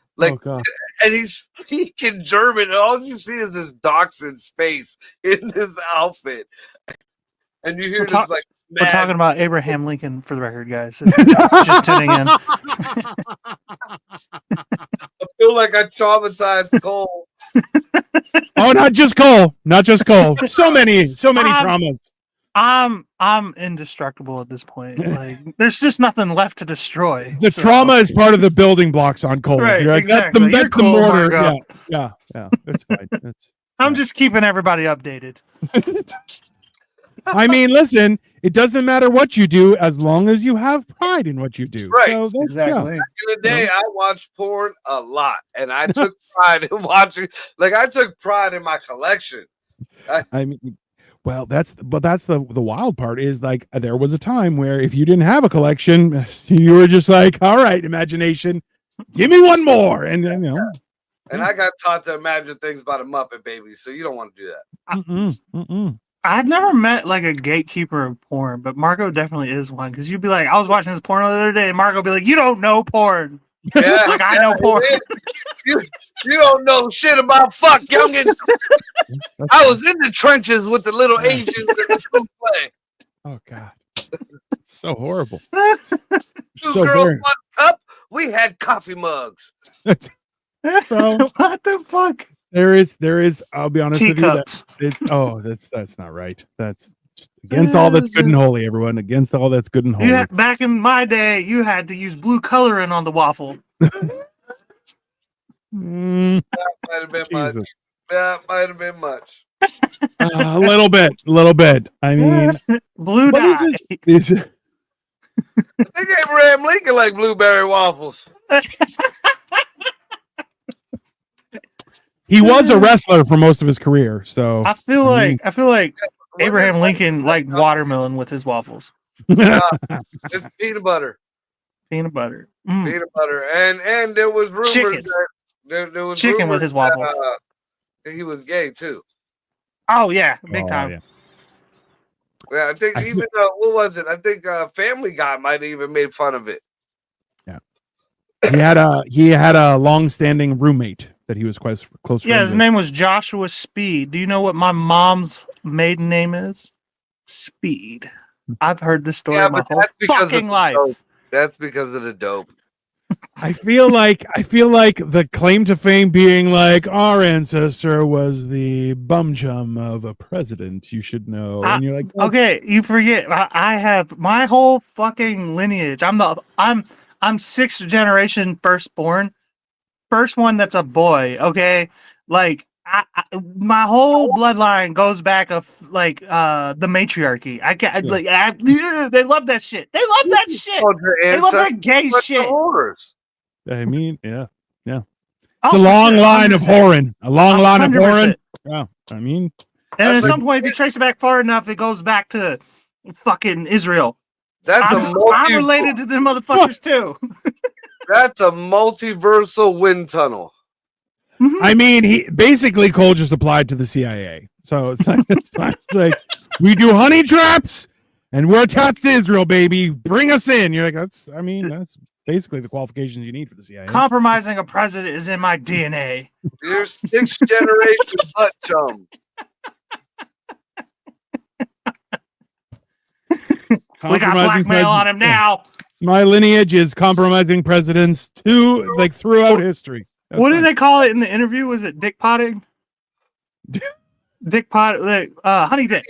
he's speaking German, and all you see is this dachshund's face in this outfit, and you hear this like. We're talking about Abraham Lincoln, for the record, guys. If you're just tuning in. I feel like I traumatized Cole. Oh, not just Cole. So many traumas. I'm indestructible at this point. Like, there's just nothing left to destroy. The trauma is part of the building blocks on Cole. Right, You're like, exactly. That's the mortar. Yeah. That's fine. I'm just keeping everybody updated. I mean, listen, it doesn't matter what you do as long as you have pride in what you do. Right. So exactly. Back in the day, I watched porn a lot, and I took pride in watching. Like, I took pride in my collection. I mean, well, that's the wild part is like there was a time where if you didn't have a collection, you were just like, all right, imagination, give me one more, and you know. And I got taught to imagine things about a Muppet Baby, so you don't want to do that. I've never met like a gatekeeper of porn, but Marco definitely is one. Because you'd be like, I was watching this porn the other day, and Marco would be like, you don't know porn. Yeah, like I know porn. You don't know shit about fuck, youngin. I was in the trenches with the little Asians that would play. Oh God, so horrible. Two girls, one cup. We had coffee mugs. Bro, what the fuck? There is. I'll be honest Teacups. with you. That's not right. That's against all that's good and holy. Everyone against all that's good and holy. Back in my day, you had to use blue coloring on the waffle. That might have been much. That might have been much. A little bit. I mean, blue dye. I think Abraham Lincoln liked blueberry waffles. He was a wrestler for most of his career, so I feel like Abraham Lincoln liked watermelon with his waffles. It's peanut butter. Peanut butter. Peanut butter. And there was rumors chicken. That there was chicken with his waffles. That he was gay too. Oh yeah, big time. Yeah, I think even what was it? I think Family Guy might have even made fun of it. Yeah. He had a long-standing roommate that he was quite close. Yeah, his name was Joshua Speed. Do you know what my mom's maiden name is? Speed. I've heard this story my whole fucking life. That's because of the dope. I feel like the claim to fame being like our ancestor was the bum chum of a president. You should know, and you're like, okay, you forget. I have my whole fucking lineage. I'm sixth generation firstborn, first one that's a boy. Okay, like my whole bloodline goes back of like the matriarchy. I can't they love that shit. They love that shit. They love that gay shit. I mean, yeah. It's a long line of whoring. A long line of whoring. Yeah, I mean, and at some point, if you trace it back far enough, it goes back to fucking Israel. I'm related to them motherfuckers too. That's a multiversal wind tunnel. I mean, Cole just applied to the CIA, so it's like we do honey traps, and we're attached to Israel, baby. Bring us in. You're like, that's basically the qualifications you need for the CIA. Compromising a president is in my DNA. You're sixth generation butt chum. We got blackmail on him now. My lineage is compromising presidents throughout history. What did they call it in the interview? Was it dick potting? Dick pot, honey dick.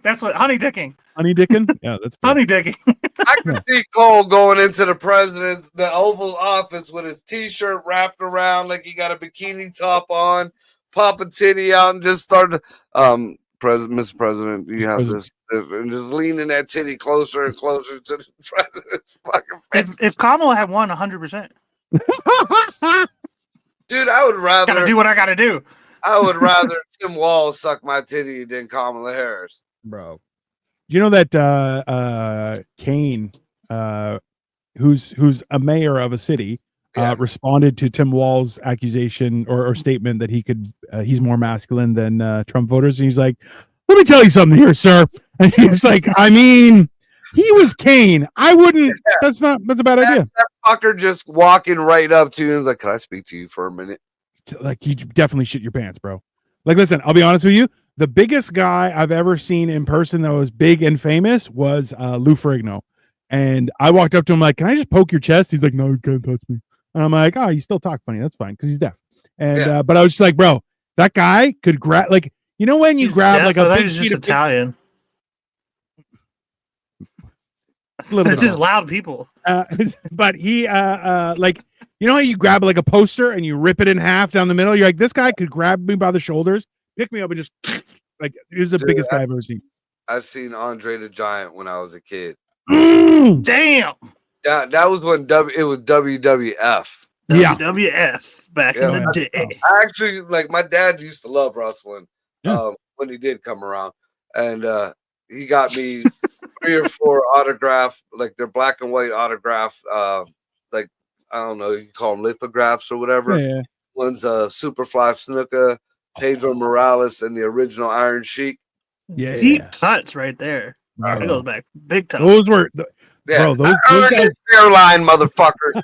That's what honey dicking. Honey dicking? Yeah, that's honey dicking. I can see Cole going into the Oval Office with his t-shirt wrapped around like he got a bikini top on, pop a titty out, and just start to, Mr. President, you have this, and just leaning that titty closer and closer to the president's fucking face. If Kamala had won 100%. Dude, I would rather gotta do what I gotta do. I would rather Tim Walz suck my titty than Kamala Harris. Bro. Do you know that Kane, who's a mayor of a city, responded to Tim Walz's accusation or statement that he's more masculine than Trump voters, and he's like, let me tell you something here, sir. And he's like, I mean, he was Kane. I wouldn't. That's a bad idea. That fucker just walking right up to you and was like, can I speak to you for a minute? Like, you definitely shit your pants, bro. Like, listen, I'll be honest with you. The biggest guy I've ever seen in person that was big and famous was Lou Ferrigno. And I walked up to him like, can I just poke your chest? He's like, no, you can't touch me. And I'm like, oh, you still talk funny. That's fine, because he's deaf. And but I was just like, bro, that guy could grab, like, you know when you grab deaf, like a big he's sheet just of Italian. They're just loud people. But he like, you know how you grab like a poster and you rip it in half down the middle? You're like, this guy could grab me by the shoulders, pick me up, and just like, he's the biggest guy I've ever seen. I've seen Andre the Giant when I was a kid. Damn. That was when it was WWF. Yeah. WWF back in the day. I actually, like, my dad used to love wrestling when he did come around. And he got me 3 or 4 autograph, like they're black and white autograph, like, I don't know, you call them lithographs or whatever. Yeah. One's Superfly Snuka, Pedro Morales, and the original Iron Sheik. Yeah, deep cuts right there. It goes back big time. Those were, bro. Those guys, airline, motherfucker.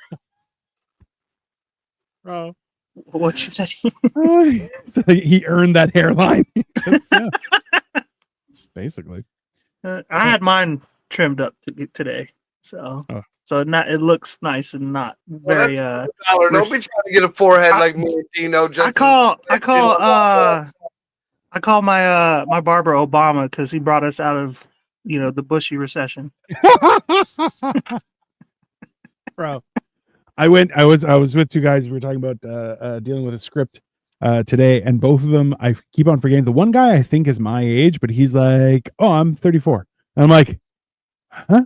Bro, what you say? So he earned that hairline. Basically, I had mine trimmed up today, so it looks nice and not very. Don't be trying to get a forehead like me and Dino. I call my barber Obama because he brought us out of the Bushy recession. Bro, I was with 2 guys. We were talking about dealing with a script today, and both of them, I keep on forgetting. The one guy I think is my age, but he's like, oh, I'm 34. And I'm like, huh?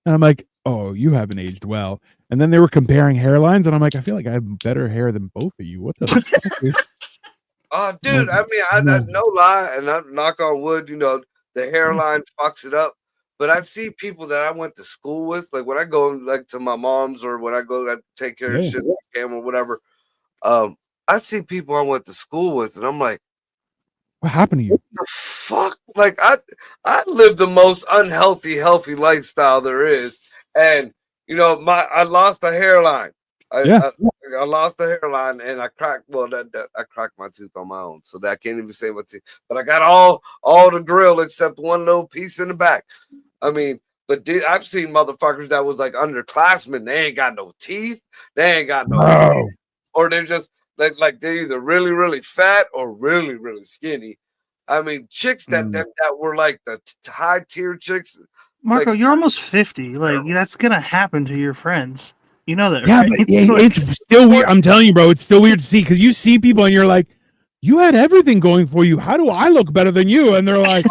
And I'm like, oh, you haven't aged well. And then they were comparing hairlines, and I'm like, I feel like I have better hair than both of you. What the fuck is... Oh, dude, I mean, I no lie, and I knock on wood, the hairline fucks it up. But I see people that I went to school with, like when I go like to my mom's or when I go to take care of shit like Cam or whatever. I see people I went to school with, and I'm like, what happened to you? What the fuck? Like I live the most healthy lifestyle there is, and I lost a hairline. I lost a hairline, and I cracked. Well, I cracked my tooth on my own, so that I can't even say my teeth. But I got all the grill except one little piece in the back. I mean, But I've seen motherfuckers that was like underclassmen. They ain't got no teeth. They ain't got no, Oh. or they're just like they're either really, really fat or really, really skinny. I mean, chicks that were like the high tier chicks. Marco, you're almost 50. Like that's gonna happen to your friends. You know that, Yeah, right? but it's still weird. I'm telling you, bro, it's still weird to see because you see people and you're like, you had everything going for you. How do I look better than you? And they're like,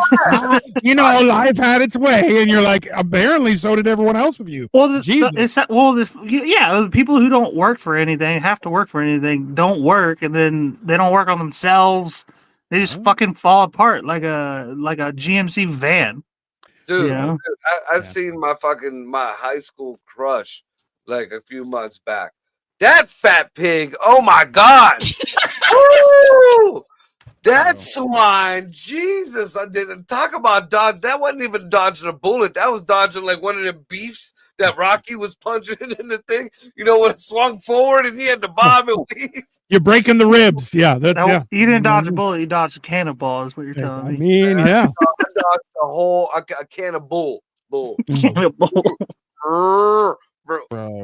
life had its way. And you're like, apparently, so did everyone else with you. Well, the people who don't work for anything have to work for anything. Don't work, and then they don't work on themselves. They just fucking fall apart like a GMC van. Dude, I've seen my high school crush like a few months back. That fat pig, oh my God. Woo! That swine, Jesus, I didn't talk about dodge. That wasn't even dodging a bullet. That was dodging like one of them beefs that Rocky was punching in the thing. You know, when it swung forward and he had to bob and weave. You're breaking the ribs. Yeah, You didn't dodge a bullet. You dodged a cannonball is what you're telling me. I mean, yeah. I dodged a can of bull. Bro.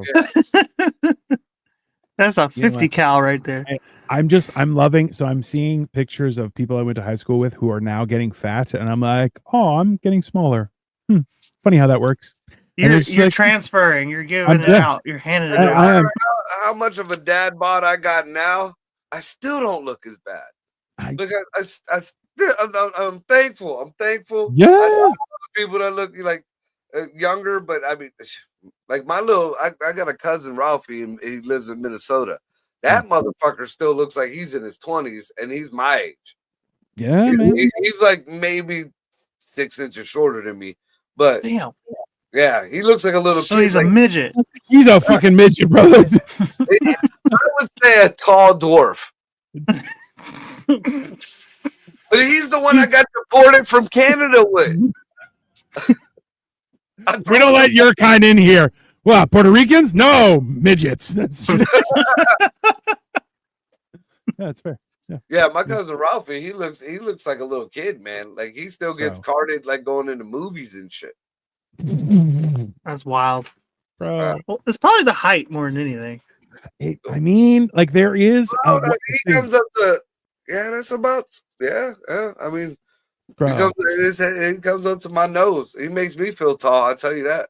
Yeah. That's a 50 cal right there. I'm loving. So I'm seeing pictures of people I went to high school with who are now getting fat, and I'm like, oh, I'm getting smaller. Funny how that works. You're transferring. You're giving it out. You're handing it out. How much of a dad bod I got now, I still don't look as bad. I'm thankful. I'm thankful. Yeah. I know people that look like younger, but I mean, like I got a cousin Ralphie, and he lives in Minnesota. That motherfucker still looks like he's in his 20s, and he's my age. Yeah, man. He's like maybe 6 inches shorter than me, but damn. Yeah, he looks like a little. So he's a midget. He's a fucking midget, brother. I would say a tall dwarf. But he's the one I got deported from Canada with. We don't let your kind in here. What, Puerto Ricans? No, midgets. That's fair. Yeah, my cousin Ralphie, he looks like a little kid, man. Like he still gets carded like going into movies and shit. That's wild, bro. Well, it's probably the height more than anything. I mean, like there is. He comes up to that's about I mean, he comes up to my nose. He makes me feel tall. I tell you that.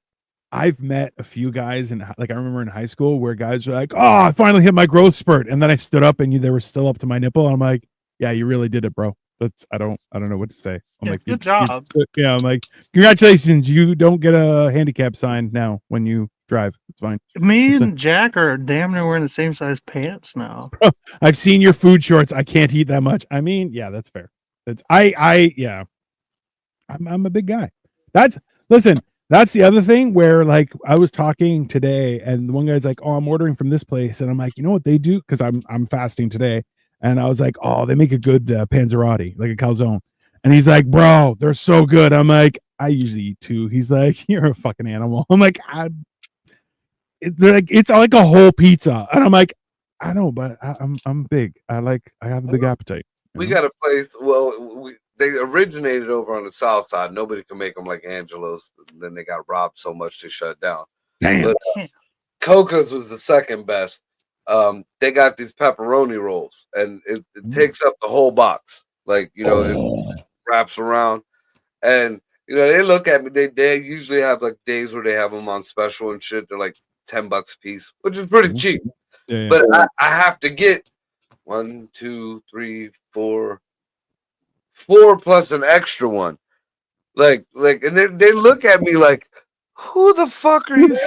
I've met a few guys and like I remember in high school where guys were like, "Oh, I finally hit my growth spurt," and then I stood up and they were still up to my nipple. And I'm like, "Yeah, you really did it, bro." I don't know what to say. I'm like, good job. I'm like, congratulations. You don't get a handicap sign now when you drive. It's fine. Me and Jack are damn near wearing the same size pants now. I've seen your food shorts. I can't eat that much. I mean, yeah, that's fair. I'm a big guy. That's the other thing where like I was talking today and the one guy's like, "Oh, I'm ordering from this place." And I'm like, "You know what they do?" Because I'm fasting today. And I was like, "Oh, they make a good panzerotti, like a calzone." And he's like, "Bro, they're so good." I'm like, "I usually eat two." He's like, "You're a fucking animal." I'm like, it's like a whole pizza. And I'm like, "I know, but I'm big. I have a big appetite." We got a place. Well, they originated over on the south side. Nobody can make them like Angelo's. Then they got robbed so much they shut down. Damn. But, Coca's was the second best. They got these pepperoni rolls, and it takes up the whole box. Like it wraps around, and they look at me. They usually have like days where they have them on special and shit. They're like $10 a piece, which is pretty cheap. Yeah. But I have to get 1, 2, 3, 4 plus an extra one. Like, and they look at me like, "Who the fuck are you?"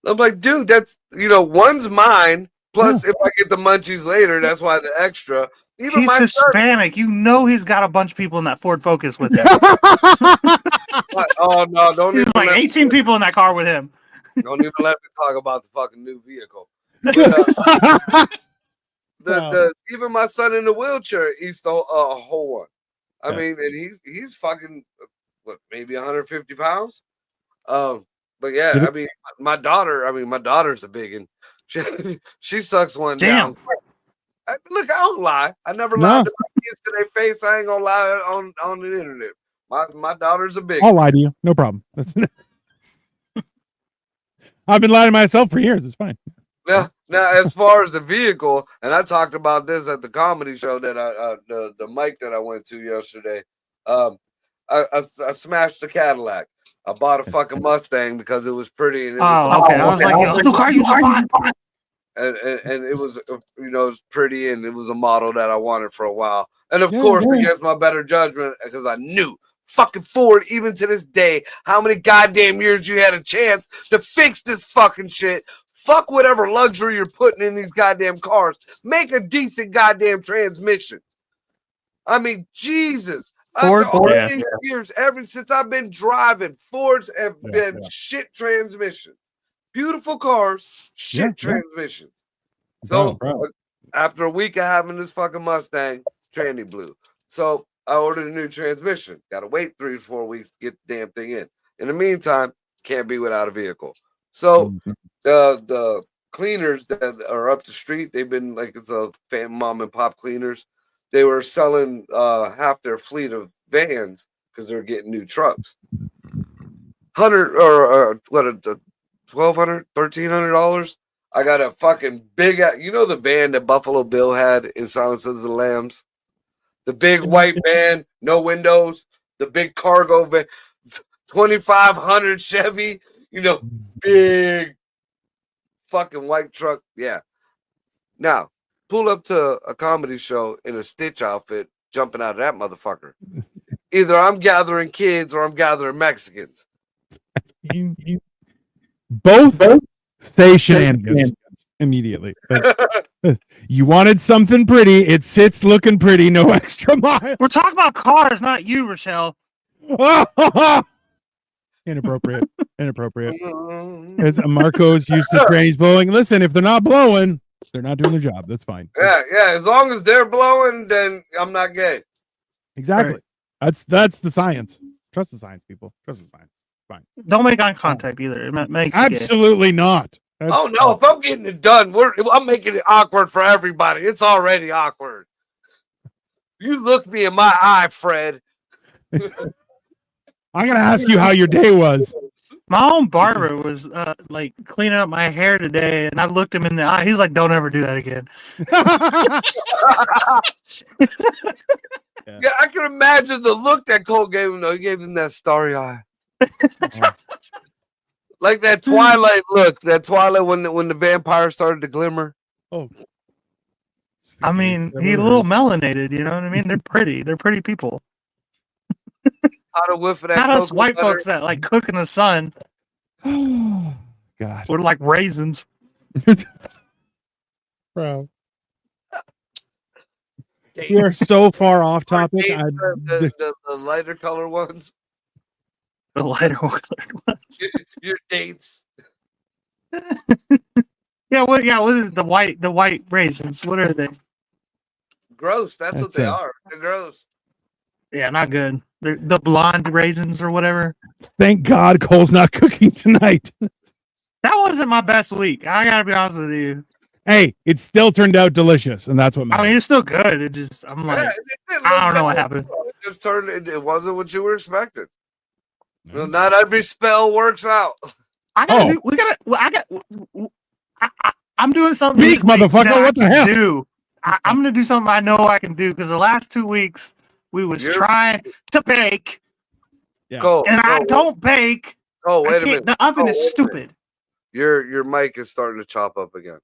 I'm like, "Dude, that's one's mine. Plus, if I get the munchies later, that's why the extra." Even he's Hispanic. He's got a bunch of people in that Ford Focus with him. Oh no! Don't. He's like 18 people in that car with him. Don't even let me talk about the fucking new vehicle. But, even my son in the wheelchair, he stole a whole one. I mean, and he's fucking maybe 150 pounds. But yeah, I mean, my daughter's a big one. She sucks one down. Look, I don't lie. I never lied to my kids to their face. I ain't gonna lie on the internet. My daughter's a big. I'll lie to you. No problem. I've been lying to myself for years. It's fine. Now, as far as the vehicle, and I talked about this at the comedy show that the mic that I went to yesterday. I smashed the Cadillac. I bought a fucking Mustang because it was pretty. And it was okay. I was like, what's the car you bought? And it was, it was pretty, and it was a model that I wanted for a while. And of course, against my better judgment, because I knew fucking Ford, even to this day, how many goddamn years you had a chance to fix this fucking shit. Fuck whatever luxury you're putting in these goddamn cars. Make a decent goddamn transmission. I mean, Jesus. Ford, years, ever since I've been driving, Fords have been shit transmission. Beautiful cars, shit transmissions. So after a week of having this fucking Mustang, tranny blew. So I ordered a new transmission. Got to wait 3 to 4 weeks to get the damn thing in. In the meantime, can't be without a vehicle. So the cleaners that are up the street, they've been like, it's a mom and pop cleaners. They were selling half their fleet of vans because they're getting new trucks. $1,200, $1,300. I got a fucking big, the van that Buffalo Bill had in Silence of the Lambs, the big white van, no windows, the big cargo van, 2500 Chevy, big fucking white truck. Yeah. Now, pull up to a comedy show in a Stitch outfit, jumping out of that motherfucker. Either I'm gathering kids or I'm gathering Mexicans. Both say shenanigans immediately. You wanted something pretty. It sits looking pretty. No extra mile. We're talking about cars, not you, Rochelle. Inappropriate. As Marcos used to train, he's blowing. Listen, if they're not blowing, they're not doing their job. That's fine. Yeah. As long as they're blowing, then I'm not gay. Exactly. Right. That's the science. Trust the science, people. Trust the science. Fine. Don't make eye contact either. It makes absolutely not. If I'm getting it done, I'm making it awkward for everybody. It's already awkward. You look me in my eye, Fred. I'm gonna ask you how your day was. My own barber was like cleaning up my hair today, and I looked him in the eye. He's like, "Don't ever do that again." Yeah, I can imagine the look that Cole gave him. Though he gave him that starry eye. Like that Twilight look, that Twilight when the vampire started to glimmer. Oh, I mean, he's a little melanated. You know what I mean? They're pretty. They're pretty people. How to whiff of that? Not us white folks that like cook in the sun. Oh God, we're like raisins, bro. We are so far off topic. The lighter color ones. The lighter colored ones. Your dates. What is the white raisins? What are they? Gross. That's what they are. They're gross. Yeah, not good. They're the blonde raisins or whatever. Thank God Cole's not cooking tonight. That wasn't my best week. I gotta be honest with you. Hey, it still turned out delicious, and that's what matters. I mean, it's still good. It just, I'm like, I don't know what happened. It wasn't what you were expecting. No. Well, not every spell works out. I'm doing something. Speak, motherfucker. What the hell? I'm gonna do something I know I can do because the last 2 weeks we was trying to bake. Yeah. I don't bake. Oh, wait a minute. The oven is stupid. Your mic is starting to chop up again.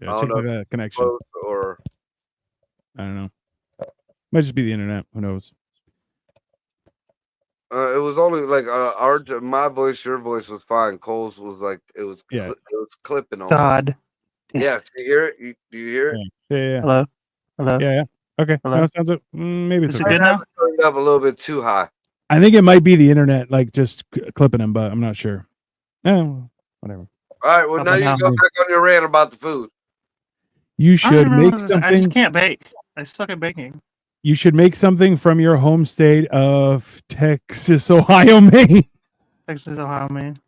Yeah, check the connection. Or I don't know. Might just be the internet. Who knows? It was only like my voice, your voice was fine. Cole's was like it was clipping on. God. Yes, you hear it? Do you hear it? Yeah. Hello. Yeah. Okay. Hello? Sounds like maybe it's good now. Turned up a little bit too high. I think it might be the internet, like just clipping him, but I'm not sure. Well, whatever. All right. Well, now you can go back on your rant about the food. You should make something. I just can't bake. I suck at baking. You should make something from your home state of Texas, Ohio, Maine. Texas, Ohio, Maine.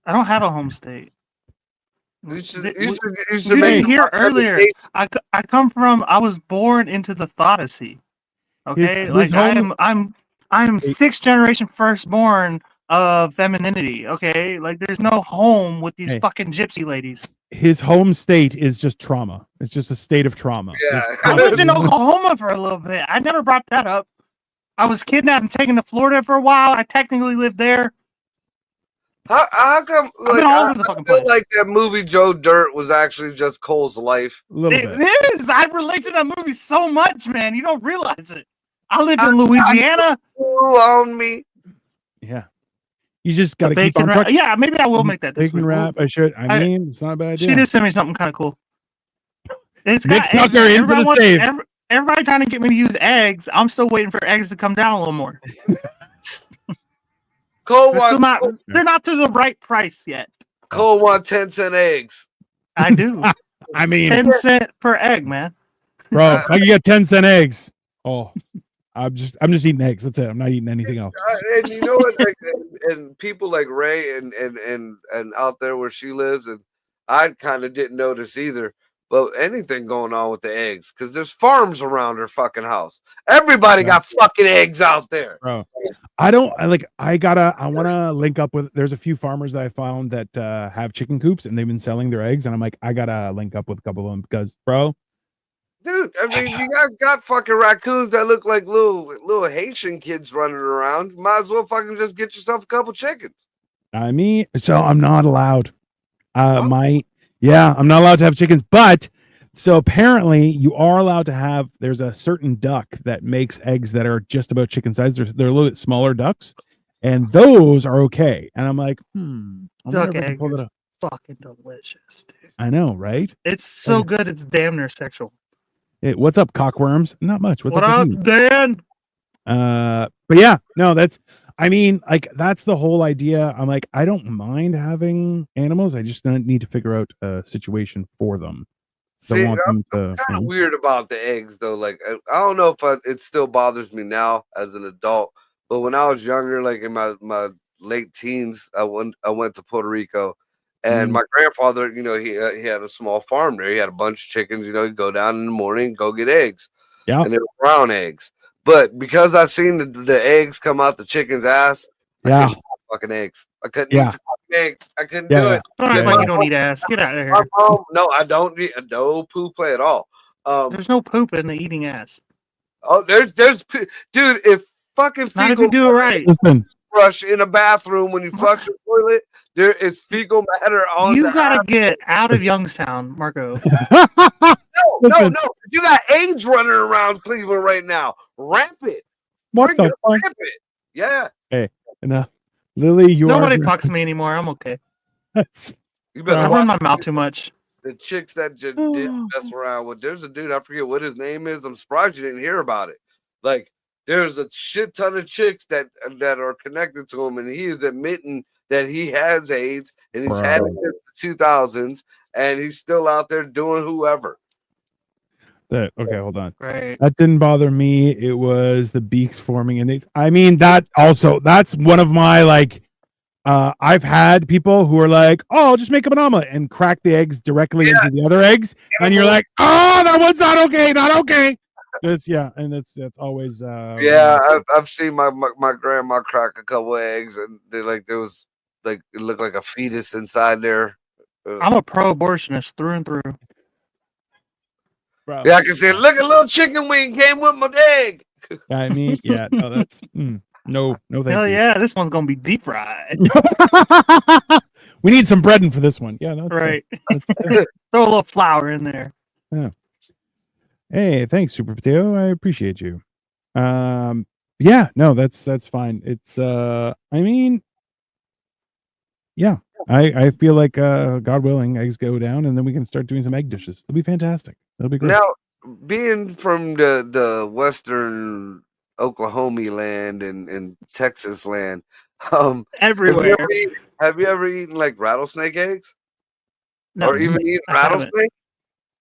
I don't have a home state. You should make here earlier. I was born into the Thodacy. Okay, I'm I'm 6th generation firstborn of femininity. Okay, like there's no home with these fucking gypsy ladies. His home state is just trauma. It's just a state of trauma. Yeah. I lived in Oklahoma for a little bit. I never brought that up. I was kidnapped and taken to Florida for a while. I technically lived there. How come? Like, I feel like that movie Joe Dirt was actually just Cole's life. It is. I relate to that movie so much, man. You don't realize it. I lived in Louisiana. Who on me? Yeah. You just got to keep on trucking. Yeah, maybe I will make that this bacon week. wrap. I should. I mean, it's not a bad idea. She did send me something kind of cool. It's Nick got eggs. Tucker into the save. Everybody trying to get me to use eggs. I'm still waiting for eggs to come down a little more. Cole they're not to the right price yet. Cole want 10-cent eggs. I do. I mean, 10 cents per egg, man. Bro, I can get 10-cent eggs. Oh, I'm just eating eggs. That's it. I'm not eating anything else. And you know what? Like, and people like Ray and out there where she lives, and I kind of didn't notice either. But anything going on with the eggs, because there's farms around her fucking house. Everybody got fucking eggs out there. Bro, I want to link up with, there's a few farmers that I found that have chicken coops and they've been selling their eggs. And I'm like, I got to link up with a couple of them because, bro. Dude, I mean, you guys got fucking raccoons that look like little Haitian kids running around. Might as well fucking just get yourself a couple chickens. I mean, so I'm not allowed. I'm not allowed to have chickens, but so apparently you are allowed to have, there's a certain duck that makes eggs that are just about chicken size. They're a little bit smaller ducks, and those are okay. And I'm like, duck egg is fucking delicious, dude. I know, right? It's so good, it's damn near sexual. Hey, what's up, cockworms? Not much. What up, Dan? But yeah, no, that's the whole idea. I'm like, I don't mind having animals. I just need to figure out a situation for them. See, I'm kind of weird about the eggs, though. Like, I don't know if it still bothers me now as an adult, but when I was younger, like in my late teens, I went to Puerto Rico, and my grandfather, you know, he had a small farm there. He had a bunch of chickens. You know, he'd go down in the morning, go get eggs. Yeah, and they were brown eggs. But because I've seen the eggs come out the chicken's ass, I couldn't eat fucking eggs. I couldn't eat fucking eggs. I couldn't do it. Like you don't eat ass. Get out of here. No, I don't eat no poop play at all. There's no poop in the eating ass. Oh, there's dude. If fucking not if you do it right. Listen. Brush in a bathroom when you flush the toilet, there is fecal matter on. You gotta get out of Youngstown, Marco. No. You got AIDS running around Cleveland right now. Rampant. What the fuck? Rampant. Yeah. Hey, no, Lily, nobody fucks me anymore. I'm okay. You better I run my mouth too much. The chicks that just did mess around with. There's a dude, I forget what his name is. I'm surprised you didn't hear about it. Like, there's a shit ton of chicks that are connected to him, and he is admitting that he has AIDS, and he's had it since the 2000s, and he's still out there doing whoever. Okay, hold on. Right. That didn't bother me. It was the beaks forming, and I mean that's one of my like. I've had people who are like, "Oh, I'll just make them an omelet and crack the eggs directly into the other eggs," and you're like, "Oh, that one's not okay, not okay." That's that's always I've seen my grandma crack a couple of eggs, and there was it looked like a fetus inside there. I'm a pro-abortionist through and through. Bro. Yeah, I can say, look, a little chicken wing came with my egg. I mean, yeah, no, that's no, thank Hell you. Yeah, this one's gonna be deep fried. We need some breading for this one. Yeah, right. Throw a little flour in there. Yeah. Hey, thanks, Super Potato. I appreciate you. Yeah, no, that's fine. It's I mean, yeah, I feel like God willing, eggs go down, and then we can start doing some egg dishes. It'll be fantastic. It'll be great. Now, being from the western Oklahoma land and Texas land, everywhere. Have you ever eaten like rattlesnake eggs? No, or even eaten rattlesnake?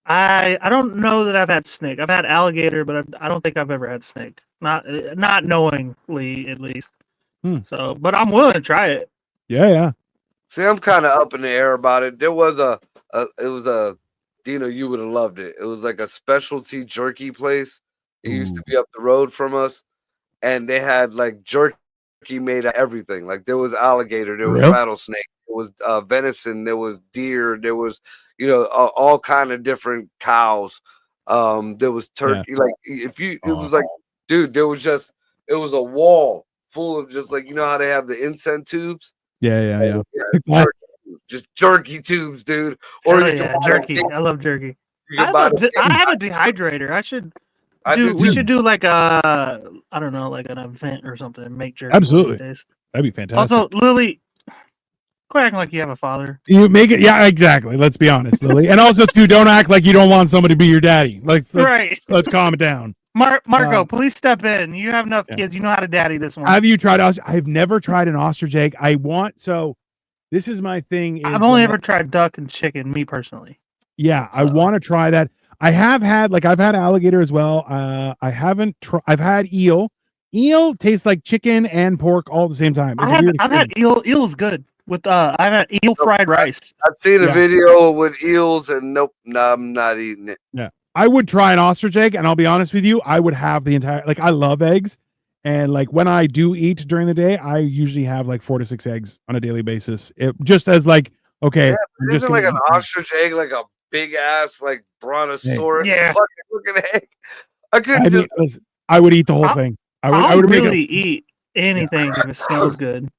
I don't know that I've had snake. I've had alligator, but I don't think I've ever had snake. Not knowingly, at least. So, but I'm willing to try it. Yeah. See, I'm kind of up in the air about it. There was Dino, you would have loved it. It was like a specialty jerky place. It used to be up the road from us, and they had like jerky made of everything. Like there was alligator, there was Really? rattlesnake, there was venison, there was deer, there was all kind of different cows. There was turkey. Like if you, it was like, dude, there was just it was a wall full of just like how they have the incense tubes. Yeah. Just jerky tubes, dude. Or jerky. I love jerky. I have a dehydrator. We should do like I don't know, like an event or something and make jerky. Absolutely. That'd be fantastic. Also, Lily, quit acting like you have a father. You make it, yeah, exactly. Let's be honest, Lily. And also, too, don't act like you don't want somebody to be your daddy. Like, let's calm it down. Marco, please step in. You have enough kids. You know how to daddy this one. Have you tried? I've never tried an ostrich egg. This is my thing. I've only ever tried duck and chicken, me personally. Yeah, so. I want to try that. I have had I've had alligator as well. I've had eel. Eel tastes like chicken and pork all at the same time. I've had eel. Eel's good with I've had eel fried rice. I've seen a video with eels and nope, no, I'm not eating it. Yeah. I would try an ostrich egg, and I'll be honest with you, I would have the entire I love eggs. And like when I do eat during the day, I usually have like 4 to 6 eggs on a daily basis. It just as like, okay. Yeah, isn't like an ostrich egg like a big ass like brontosaurus fucking looking egg? I would eat the whole thing. I would really eat anything if it smells good.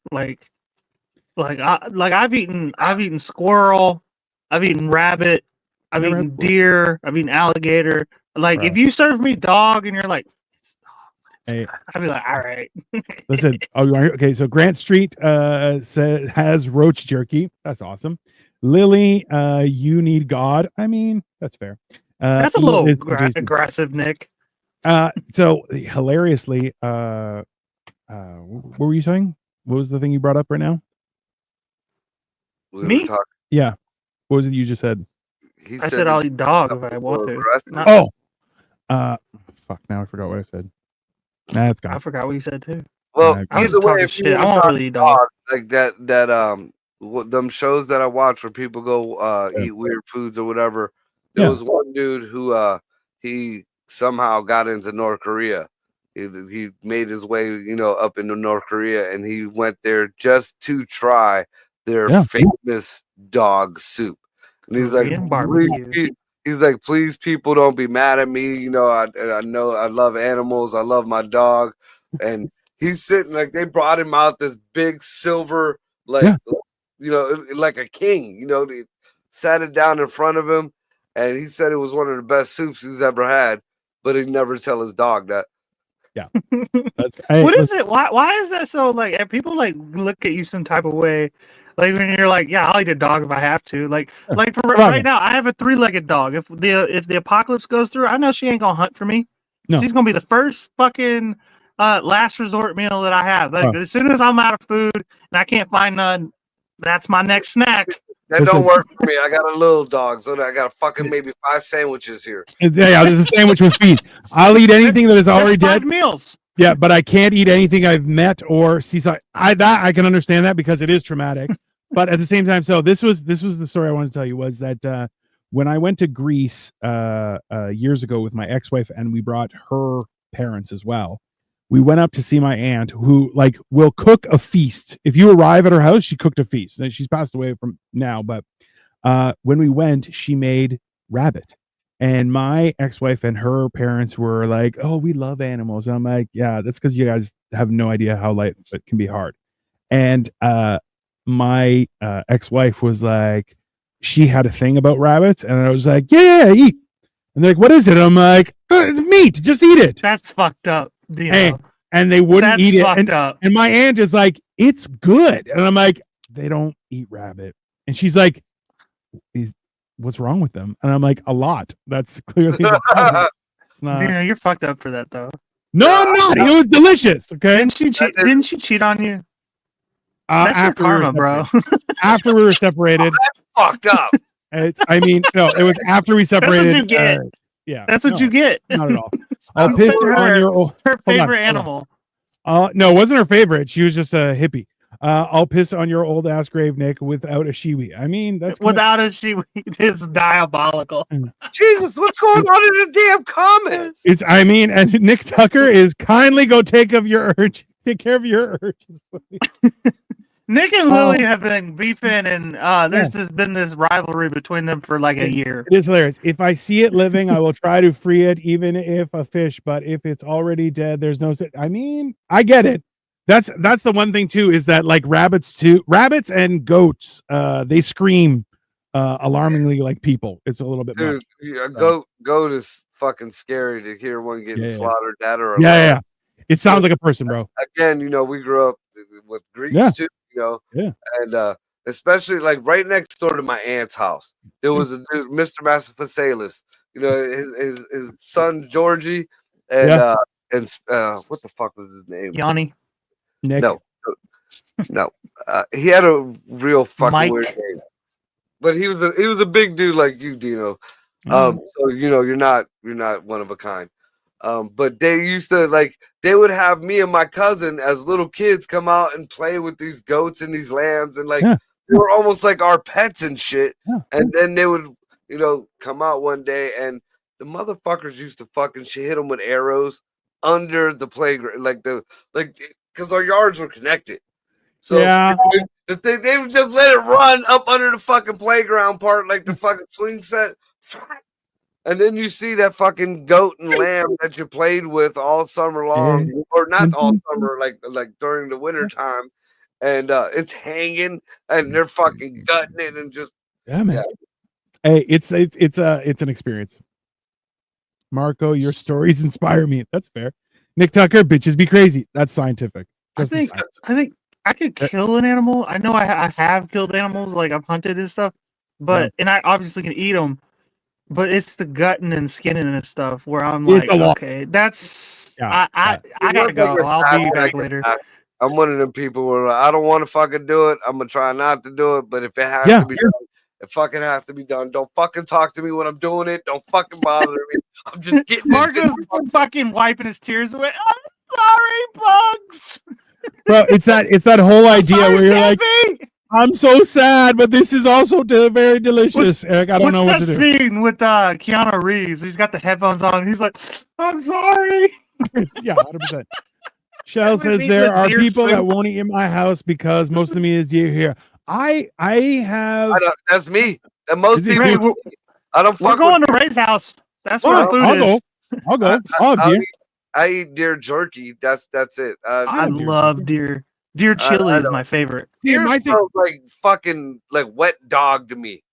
I've eaten squirrel, I've eaten rabbit, I've eaten deer, I've eaten alligator. Like if you serve me dog and you're like, hey, I'd be like, all right. Listen, okay. So Grant Street has roach jerky. That's awesome. Lily, you need God. I mean, that's fair. That's a little aggressive, Nick. So hilariously, what were you saying? What was the thing you brought up right now? Me? Yeah. What was it you just said? I said I'll eat dog if I want to. Fuck! Now I forgot what I said. Nah, it's gone. I forgot what you said too. Well, either way, if you I won't really eat dog. Like that them shows that I watch where people go eat weird foods or whatever. There was one dude who he somehow got into North Korea. He made his way, up into North Korea, and he went there just to try their famous dog soup. And he's like, please, people, don't be mad at me. I know I love animals. I love my dog. And he's sitting like they brought him out this big silver, like a king. They sat it down in front of him, and he said it was one of the best soups he's ever had. But he'd never tell his dog that. Yeah. What is it? Why is that so? Like, people like look at you some type of way. Like when you're like, yeah, I'll eat a dog if I have to. Like for right now, I have a 3-legged dog. If the apocalypse goes through, I know she ain't gonna hunt for me. No. She's gonna be the first fucking last resort meal that I have. Like as soon as I'm out of food and I can't find none, that's my next snack. That don't work for me. I got a little dog, so I got fucking maybe 5 sandwiches here. Yeah, there's a sandwich with feet. I'll eat anything that is already dead. 5 meals. Yeah, but I can't eat anything I've met or see. So I can understand that because it is traumatic. But at the same time, so this was the story I wanted to tell you was that when I went to Greece years ago with my ex-wife and we brought her parents as well, we went up to see my aunt who will cook a feast. If you arrive at her house, she cooked a feast. And she's passed away from now, but when we went, she made rabbit. And my ex-wife and her parents were like, "Oh, we love animals." And I'm like, "Yeah, that's because you guys have no idea how life it can be hard." And my ex-wife was like, she had a thing about rabbits, and I was like, "Yeah, eat." And they're like, "What is it?" I'm like, "It's meat. Just eat it." That's fucked up. And they wouldn't eat it. And my aunt is like, "It's good." And I'm like, "They don't eat rabbit." And she's like, "What's wrong with them?" And I'm like, "A lot." That's clearly the problem. It's not... Dude, you're fucked up for that though. No, I'm not. It was delicious. Okay. Didn't she cheat on you? That's your karma, bro. After we were separated. That's fucked up. It was after we separated. That's what you get. Yeah. That's what you get. Not at all. I'll piss on your her favorite animal. No, it wasn't her favorite. She was just a hippie. I'll piss on your old ass grave, Nick, without a shiwi. I mean, that's without a shiwi. It's diabolical. Jesus, what's going on in the damn comments? And Nick Tucker is kindly go take care of your urges. Nick and Lily have been beefing, and there's been this rivalry between them for like a year. It is hilarious. If I see it living, I will try to free it, even if a fish. But if it's already dead, there's no. I mean, I get it. That's the one thing too, is that like rabbits and goats, they scream alarmingly like people. It's a little bit. Dude, goat is fucking scary to hear one getting slaughtered. That or yeah. It sounds like a person, bro. Again, we grew up with Greeks too. And especially like right next door to my aunt's house, there was a dude, Mr. Massaphasalis, his son Georgie, and what the fuck was his name? Yanni. Nick. No. He had a real fucking Mike. weird name, but he was a big dude like you, Dino. So you're not one of a kind. But they used to they would have me and my cousin as little kids come out and play with these goats and these lambs, and they were almost like our pets and shit. And then they would, come out one day, and the motherfuckers used to fucking hit them with arrows under the playground, because our yards were connected. So they would just let it run up under the fucking playground part, like the fucking swing set. And then you see that fucking goat and lamb that you played with all summer long, or not all summer, like during the winter time, and it's hanging, and they're fucking gutting it, and just man. Hey, it's an experience. Marco, your stories inspire me. That's fair. Nick Tucker, bitches be crazy. That's scientific. I think I could kill an animal. I know I have killed animals, like I've hunted and stuff, but and I obviously can eat them. But it's the gutting and skinning and stuff where I'm like, okay, that's I gotta go. I'll be back later. I'm one of them people where I don't want to fucking do it. I'm gonna try not to do it, but if it has to be done, it fucking has to be done. Don't fucking talk to me when I'm doing it. Don't fucking bother me. I'm just getting Marco's fucking wiping his tears away. I'm sorry, Bugs. Bro, it's that whole idea where you're like, I'm so sad, but this is also very delicious. Eric, I don't know what to do. What's that scene with Keanu Reeves? He's got the headphones on. He's like, I'm sorry. Yeah, 100%. Shell says there are people that won't eat in my house because most of the meat is deer here. I have. That's me. And most people. I don't. We're going to Ray's house. That's where the food is. I'll go. I eat deer jerky. That's it. I love deer. Deer chili is my favorite. Deer smells like fucking like wet dog to me,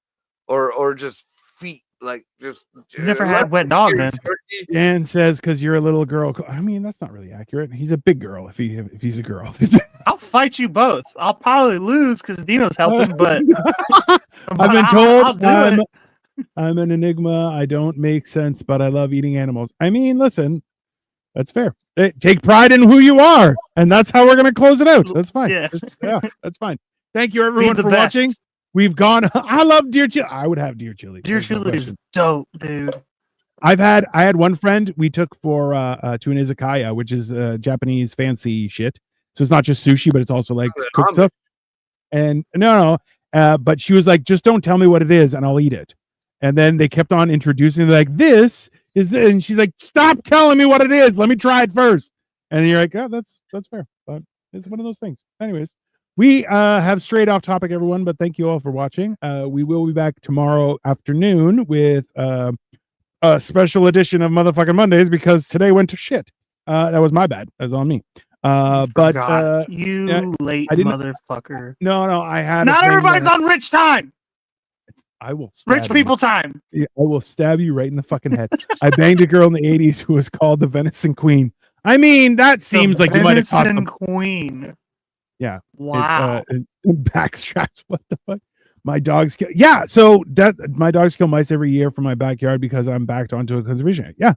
or just feet. Like just. You never had wet dog, then. Dan says because you're a little girl. I mean, that's not really accurate. He's a big girl. If he's a girl, I'll fight you both. I'll probably lose because Dino's helping, but I've been told I'm an enigma. I don't make sense, but I love eating animals. I mean, listen, that's fair. Take pride in who you are, and that's how we're going to close it out. That's fine. Yeah, that's fine. Thank you, everyone, for watching. We've gone. I love deer chili. I would have deer chili. Deer chili is dope, dude. I had one friend we took to an izakaya, which is Japanese fancy shit. So it's not just sushi, but it's also like cooked stuff. And but she was like, just don't tell me what it is, and I'll eat it. And then they kept on introducing like this. And she's like, stop telling me what it is. Let me try it first. And you're like, oh, that's fair. But it's one of those things. Anyways, we have strayed off topic, everyone, but thank you all for watching. We will be back tomorrow afternoon with a special edition of Motherfucking Mondays because today went to shit. That was my bad. That was on me. But you late motherfucker. No, I had not everybody's on rich time. I will rich people time. I will stab you right in the fucking head. I banged a girl in the 80s who was called the Venison Queen. I mean, that seems like you might have caught some Queen. Yeah. Wow. Backstraps. What the fuck? My dogs kill. Yeah. So my dogs kill mice every year from my backyard because I'm backed onto a conservation area. Yeah.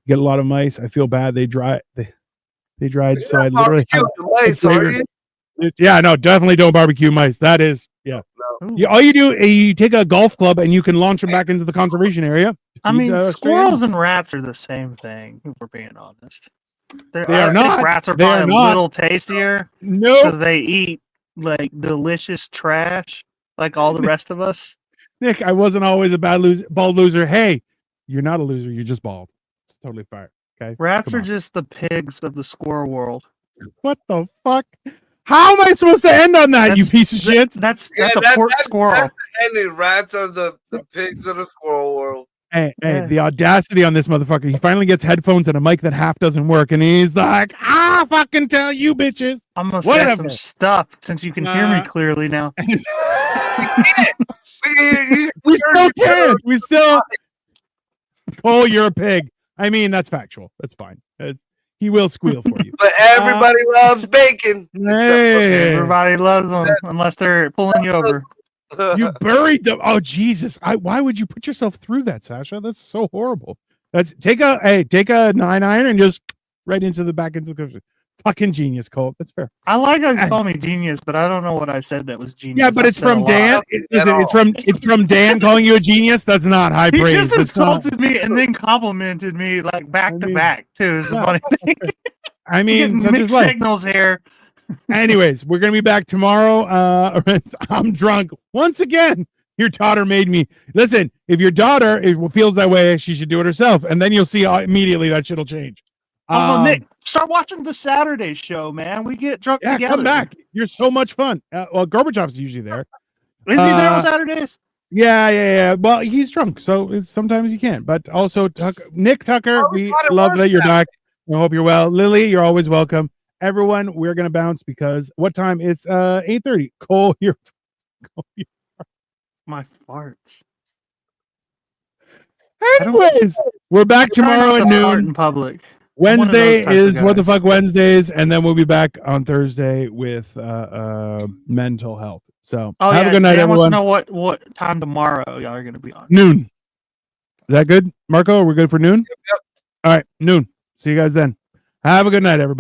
Get a lot of mice. I feel bad. They dried. So I literally. Mice, are you? Yeah, no, definitely don't barbecue mice. That is, yeah. No. All you do is you take a golf club and you can launch them back into the conservation area. I mean, squirrels and rats are the same thing, if we're being honest. They are not. Rats are probably a little tastier. No. Because they eat like delicious trash like all the rest of us. Nick, I wasn't always a bald loser. Hey, you're not a loser. You're just bald. It's totally fine. Okay. Rats are just the pigs of the squirrel world. What the fuck? How am I supposed to end on that, you piece of shit? That's a pork squirrel. That's the ending. Rats are the pigs of the squirrel world. Hey, the audacity on this motherfucker. He finally gets headphones and a mic that half doesn't work, and he's like, "I'll fucking tell you, bitches." I'm gonna say some stuff since you can hear me clearly now. We still can't. We still. Oh, you're a pig. I mean, that's factual. That's fine. He will squeal for you. But everybody loves bacon. Hey. Everybody loves them unless they're pulling you over. You buried them. Oh Jesus! Why would you put yourself through that, Sasha? That's so horrible. Take a 9-iron and just right into the back into the cushion. Fucking genius, Colt. That's fair. I like how you call me genius, but I don't know what I said that was genius. Yeah, but it's from Dan. It's from Dan calling you a genius. That's not high praise. He just insulted me and then complimented me like back to back too. Is the funny thing. I mean, mixed signals here. Anyways, we're gonna be back tomorrow. I'm drunk once again. Your daughter made me listen. If your daughter feels that way, she should do it herself, and then you'll see immediately that shit'll change. Also, Nick, start watching the Saturday show, man. We get drunk together. Come back. You're so much fun. Well, Gorbachev's usually there. Is he there on Saturdays? Yeah. Well, he's drunk, so sometimes he can't. But also, Nick Tucker, we love that you're back. I hope you're well. Lily, you're always welcome. Everyone, we're gonna bounce because what time? It's 8:30. Cole, you're my farts. Anyways, we're back tomorrow at noon in public. Wednesday is What the Fuck Wednesdays, and then we'll be back on Thursday with mental health. So have a good night, everyone. I want to know what time tomorrow y'all are gonna be on. Noon. Is that good, Marco? We're good for noon. Yep. All right, noon. See you guys then. Have a good night, everybody.